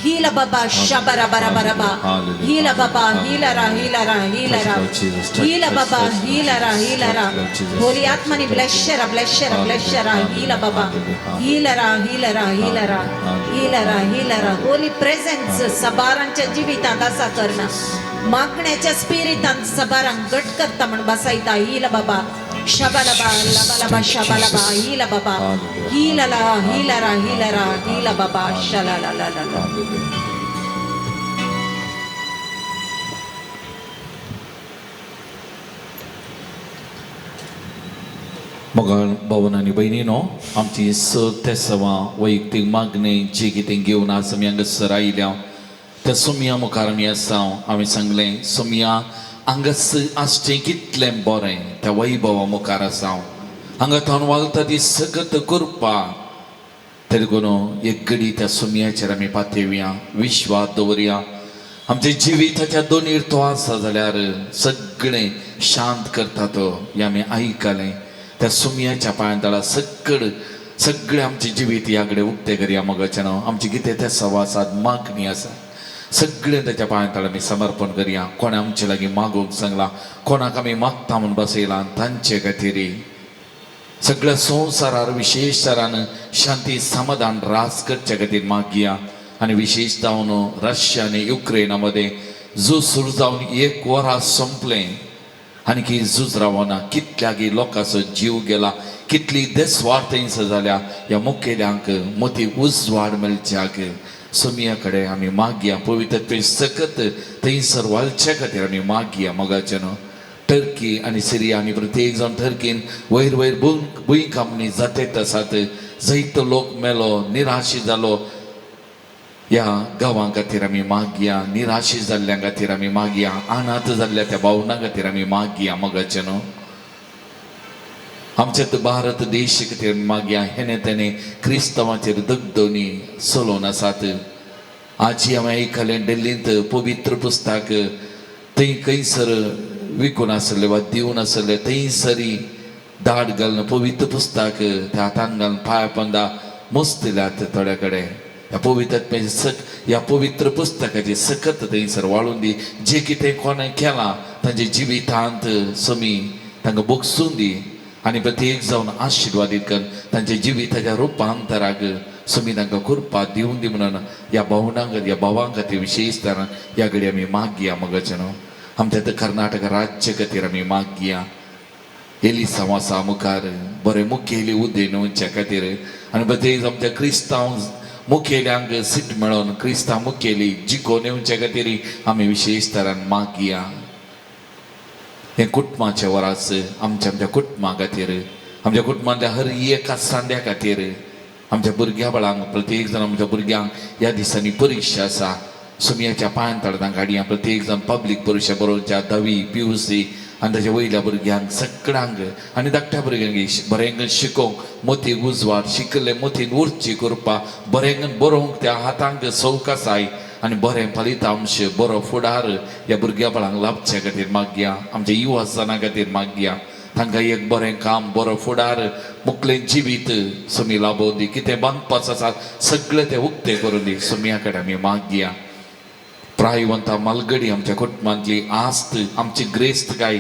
हीला बाबा शाबारा बारा बारा बा हीला बाबा हीलरा हीलरा हीलरा हीला बाबा हीलरा हीलरा होली आत्मानी ब्लेशरा ब्लेशरा ब्लेशरा हीला बाबा हीलरा हीलरा हीलरा हीलरा हीलरा होली प्रेझेन्स सबारांच्या जिवितांत आसा करना मागण्याच्या स्पिरिटांत सबारांक घट करता म्हण बसयता. हीला बाबा शाबाला बा लबाला बा शाबाला बा हीला बाबा हीलला हीलरा हीलरा हीला बाबा शाला ला ला ला ला.
मोगाळ भावन आनी भयणीनो आमची स तेसवा वैयक्तीक मागणी जी कितें घेवन आज आमी हांगासर आयल्या त्या सोमया मुखार आमी आसा. हांवें सांगलें सोमया हांगास आसचें कितलें बरें त्या वैभवा मुखार आसा. हांगा थावन वागता ती सगत करपा तरी करून एक घडी त्या सोमयाचेर आमी पातयवया विश्वास दवरया. आमच्या जिविताच्या दोनीर तो आसा जाल्यार सगळें शांत करता तो हें आमी आयकलें. त्या सोमयाच्या पांयतळा सगळें आमचें जिवीत ह्या कडेन उक्तें करया मोगाचें न्हू. आमचें कितें त्या सवासात मागणी आसा सगळें ताच्या पांयतळा आमी समर्पण करया. कोणें आमचे लागीं मागूंक सांगलां कोणाक आमी मागता म्हूण बसयलां तांचे खातीर सगळ्या संवसारार विशेश तरान शांती समाधान रास करचे खातीर मागया. आनी विशेश जावन रशिया आनी युक्रेना मध्ये झूज सुरू जावन 1 वरां संपलें आनी झूज रावना. कितल्यागी लोकांचो जीव गेला कितली देसवार थंयसर जाल्या. ह्या मुखेल्यांक मोठी उजवाड मेळच्याक सोमया कडेन आमी मागया. पवित्रते सकत थंयसर वालचे खातीर आमी मागया मोगाचें न्हू. टर्की आनी सिरिया आनी प्रत्येक जाण टर्कीन वयर वयर भुंयकांपणी जातात आसात. जायतो लोक मेलो निराशी जालो. ह्या गांवां खातीर आमी मागया. निराशी जाल्ल्या खातीर आमी मागया. अनाथ जाल्ल्या त्या भावनां खातीर आमी मागया मोगाचें न्हू. आमच्या भारत देश खातीर मागया. हेणे तेणे क्रिस्तांवाचेर दगदोनी चलोवन आसात. आजी हांवें आयकलें दिल्लींत पवित्र पुस्तक थंय खंयसर विकून आसले वा दिवन आसले थंयसरी दाड घालून पवित्र पुस्तक त्या हातान घालून पांया पंदा मोस्तल्यात थोड्या कडेन. ह्या पवित्र पुस्तकाची सकत थंयसर वाळून दी. जे कितें कोणें केलां तांच्या जिवितांत सोमी तांकां बोगसून दी आनी प्रत्येक जावन आशिर्वादीत कर. तांच्या जिविताच्या रुपांतराक सोमी तांकां कृपा दिवन दी म्हणून ह्या भावनांक ह्या भावां खातीर विशेश तरान ह्या घडये आमी मागया मोगाचें न्हू. आमच्या कर्नाटक राज्य खातीर आमी मागया. एली समासा मुखार बरें मुखेली उदेन उंच्या खातीर आनी प्रत्येक आमच्या क्रिस्तांव मुखेल्यांक सीट मेळोन क्रिस्तांव मुखेली जिखोवन येवचे खातीर आमी विशेश तरान मागया. हे कुटुंबाचे वरास आमच्या कुटुंबा खातीर आमच्या कुटुंबांतल्या हर एका सांद्या खातीर आमच्या भुरग्या बाळांक प्रत्येक जाण आमच्या भुरग्यांक ह्या दिसांनी परिक्षा आसा. सोमयाच्या पांयतळां गाडयां प्रत्येक जाण पब्लीक परिक्षा बरोवच्या 10वी PUC आनी ताच्या वयल्या भुरग्यांक सगळ्यांक आनी धाकट्या भुरग्यांक बरें शिकोवंक मोती उजवाड शिकले मोतीन उर्ची करपा बरें बरोवंक त्या हातांक सवकासाय आनी बरें फलितांश बरो फुडार ह्या भुरग्या बाळांक लाभचे खातीर मागया. आमच्या युवा जनां खातीर मागया. तांकां एक बरें काम बरो फुडार मुखलें जिवीत सोमी लाबोवन दी. कितें बांदपाचो आसा सगळें तें उक्तें करून दी. सोमया कडेन आमी मागया. प्रायवंता मलगडी आमच्या कुटुंबांतली आस्त आमची ग्रेस्त काय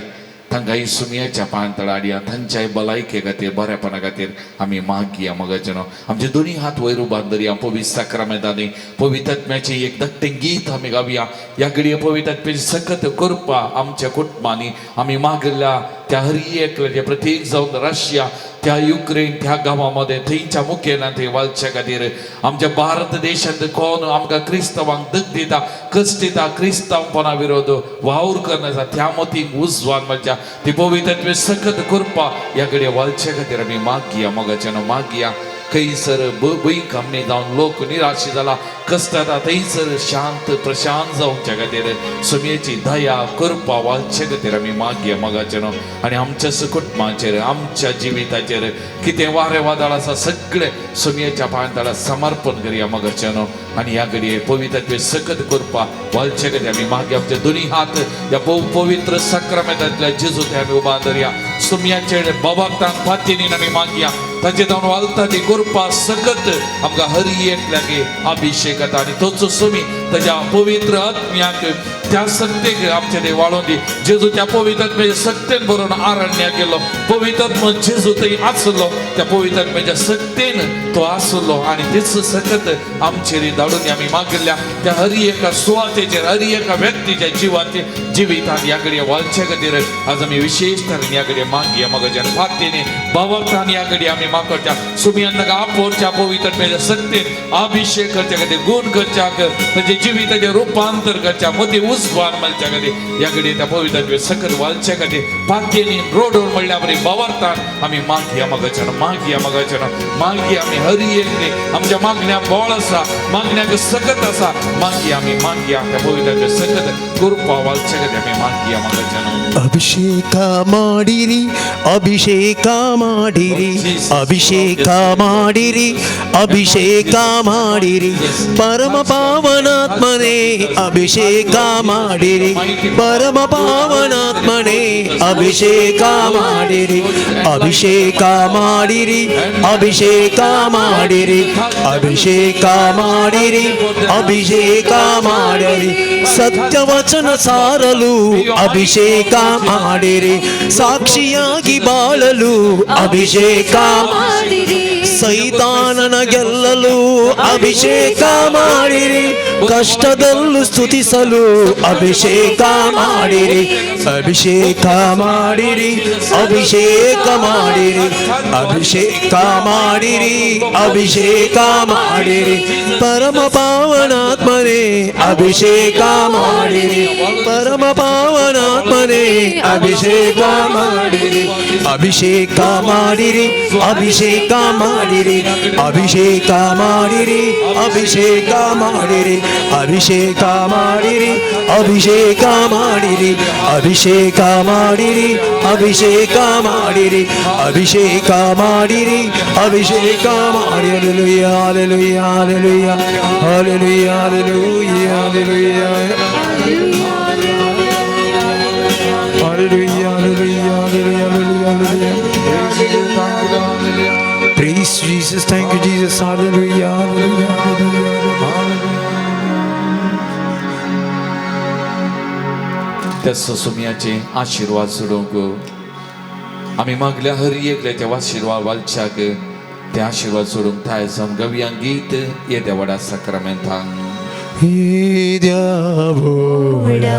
तांकां सुमयाच्या पांतळाडिया थंचाय भलायके खातीर बरेपणा खातीर आमी मागया मोगाचें आमचे दोनी हात वयर उबारून धरया पवित्र साक्रामेंतांनी पवित्र आत्म्याचें एक धाकटें गीत आमी गावया ह्या घडये पवित्र आत्म्याची सकत कृपा आमच्या कुटुंबांनी आमी मागल्या त्या हर एकल्याचे प्रत्येक जावन रशिया त्या युक्रेन त्या गांवांमध्ये थंयच्या मुखेलान थंय वालच्या खातीर आमच्या भारत देशांत कोण आमकां क्रिस्तांवांक दग दिता कश्ट दिता क्रिस्तांवपणा विरोध वावर करना त्या मतीक उजवान म्हणच्या ती पवित्र सकत कृपा ह्या घडये वालच्या खातीर आमी मागया मोगाचें मागया खंयसर भंय कमी जावन लोक निराशी जाला कश्ट जाता थंयसर शांत प्रशांत जावच्या खातीर सुमयेची दया कृपा वालचे खातीर आमी मागया मोगाचें आनी आमच्या कुटुंबाचेर आमच्या जिविताचेर कितें वारें वादळ आसा सगळें सुमयेच्या पांतळार समर्पण करया मोगाचें आनी ह्या घडये पवित्र सकत कृपा वालचे खातीर आमी मागया आमचे दोनी हात ह्या पवित्र साक्रामेंतांतल्या जेजूत आमी उबा धरया सुमयाचेर बाबातान फातीन आमी मागया ताचे जावन वालता ती कृपा सकत आमकां हर एकल्यागे अभिषेक जाता आनी तोच सुमी ताच्या पवित्र आत्म्याक त्या सक्तेक आमचे ते वाळोवन दी जेजू त्या पवित्र आत्म्याच्या सक्तेन बरोवन आरण्याक गेलो पवित्र आत्मा जेजू थंय आसलो त्या पवित्र आत्म्याच्या सक्तेन तो आसलो आनी तेच सकत आमचेर धाडून आमी मागल्या त्या हर एका सुवातेचेर हर एका व्यक्तीच्या जिवितांत ह्या घडये वालच्या खातीर आज आमी विशेष तरेन ह्या घडये मागया मोगाचें फातीने बाबातान ह्या घडये आमी मागच्या सुमयांत आपोवच्या पवित्र आत्म्याच्या सक्तेन अभिषेक करच्या खातीर गुण करच्याक ताचे जिविताचें रुपांतर करच्या मती उजवान मलच्या खातीर ह्या घडये त्या पवित्र सकत वालच्या खातीर फातीने रोडवर म्हणल्या बरी बाबातान आमी मागया मोगाचें मागया आमी हर एकले आमच्या मागण्या बोळ आसा मागण्याक सकत आसा मागया आमी मागया त्या पवित्र सकत कृपा वालच्या खातीर आमी मागया मोगाचें
ಅಭಿಷೇಕ ಮಾಡಿರಿ ಅಭಿಷೇಕ ಮಾಡಿರಿ ಅಭಿಷೇಕ ಮಾಡಿರಿ ಅಭಿಷೇಕ ಮಾಡಿರಿ ಪರಮ ಪಾವನಾತ್ಮನೇ ಅಭಿಷೇಕ ಮಾಡಿರಿ ಪರಮ ಪಾವನಾತ್ಮನೇ ಅಭಿಷೇಕ ಮಾಡಿರಿ ಅಭಿಷೇಕ ಮಾಡಿರಿ ಅಭಿಷೇಕ ಮಾಡಿರಿ ಅಭಿಷೇಕ ಮಾಡಿರಿ ಅಭಿಷೇಕ ಮಾಡಿರಿ ಸತ್ಯವಚನ ಸಾರಲು ಅಭಿಷೇಕ ಮಾಡಿರಿ ಸಾಕ್ಷಿಯಾಗಿ ಬಾಳಲು ಅಭಿಷೇಕ ಮಾಡಿರಿ ಸೈತಾನನ ಗೆಲ್ಲಲು ಅಭಿಷೇಕ ಮಾಡಿರಿ ಕಷ್ಟದಲ್ಲೂ ಸ್ತುತಿಸಲು ಅಭಿಷೇಕ ಮಾಡಿರಿ ಅಭಿಷೇಕ ಮಾಡಿರಿ ಅಭಿಷೇಕ ಮಾಡಿರಿ ಅಭಿಷೇಕ ಮಾಡಿರಿ ಅಭಿಷೇಕ ಮಾಡಿರಿ ಪರಮ ಪಾವನಾತ್ಮನೇ ಅಭಿಷೇಕ ಮಾಡಿರಿ ಪರಮ ಪಾವನಾತ್ಮನೇ ಅಭಿಷೇಕ ಮಾಡಿರಿ ಅಭಿಷೇಕ ಮಾಡಿರಿ ಅಭಿಷೇಕ ಮಾಡಿರಿ ಅಭಿಷೇಕ ಮಾಡಿರಿ ಅಭಿಷೇಕ ಮಾಡಿರಿ ಅಭಿಷೇಕ ಮಾಡಿರಿ ಅಭಿಷೇಕ ಮಾಡಿರಿ ಅಭಿಷೇಕ ಮಾಡಿರಿ ಅಭಿಷೇಕ ಮಾಡಿರಿ ಅಭಿಷೇಕ ಮಾಡಿರಿ ಅಭಿಷೇಕ ಮಾಡಿ hallelujah hallelujah hallelujah hallelujah hallelujah hallelujah Hallelujah, hallelujah, hallelujah, hallelujah. Praise Jesus, thank you Jesus, hallelujah, hallelujah, hallelujah.
त्या सुमयाचे आशीर्वाद सोडूंक आमी मागल्या हर एकल्याच्या आशीर्वाद वालच्याक ते आशीर्वाद सोडूंक थाय सावन गव्या गीत येद्या व्हडा साक्रामेंतांत
Idiavoda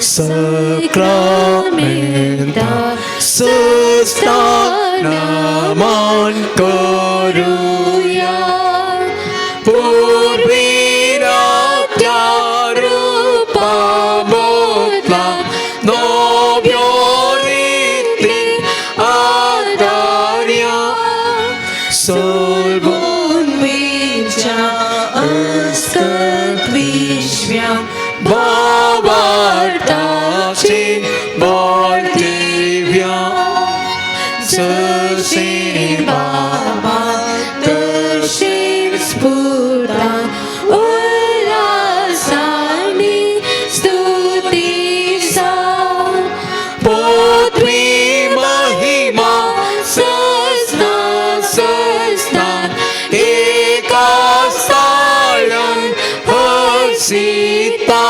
Sacramenta Sustanaman Koruya Purvinatyarupa Botla Nobioriti Adarya Solbun Vicha Askat Vishwam Babartachi Bordivya Sushin Baba Turshin Spurta Ulasani Stuti Sa Potri Mahima Sasna Sasna Eka Salam Sita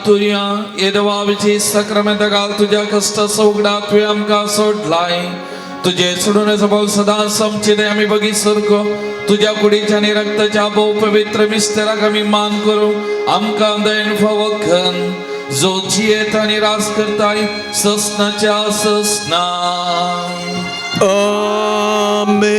तुया येदवाविची सक्रमेंत घाल तुझ्या कष्ट सौगडा तुवें आमकां सोडलाय तुझे सोडून भाऊ सदा समचिदे आम्ही बघिसरको तुझ्या कुडीच्या आणि रक्ताच्या बहु पवित्र मिस्तेराक आम्ही मान करू आमकां दयन फवखन जो जियेत आणि रास करताय ससनाच्या ससना
Amen.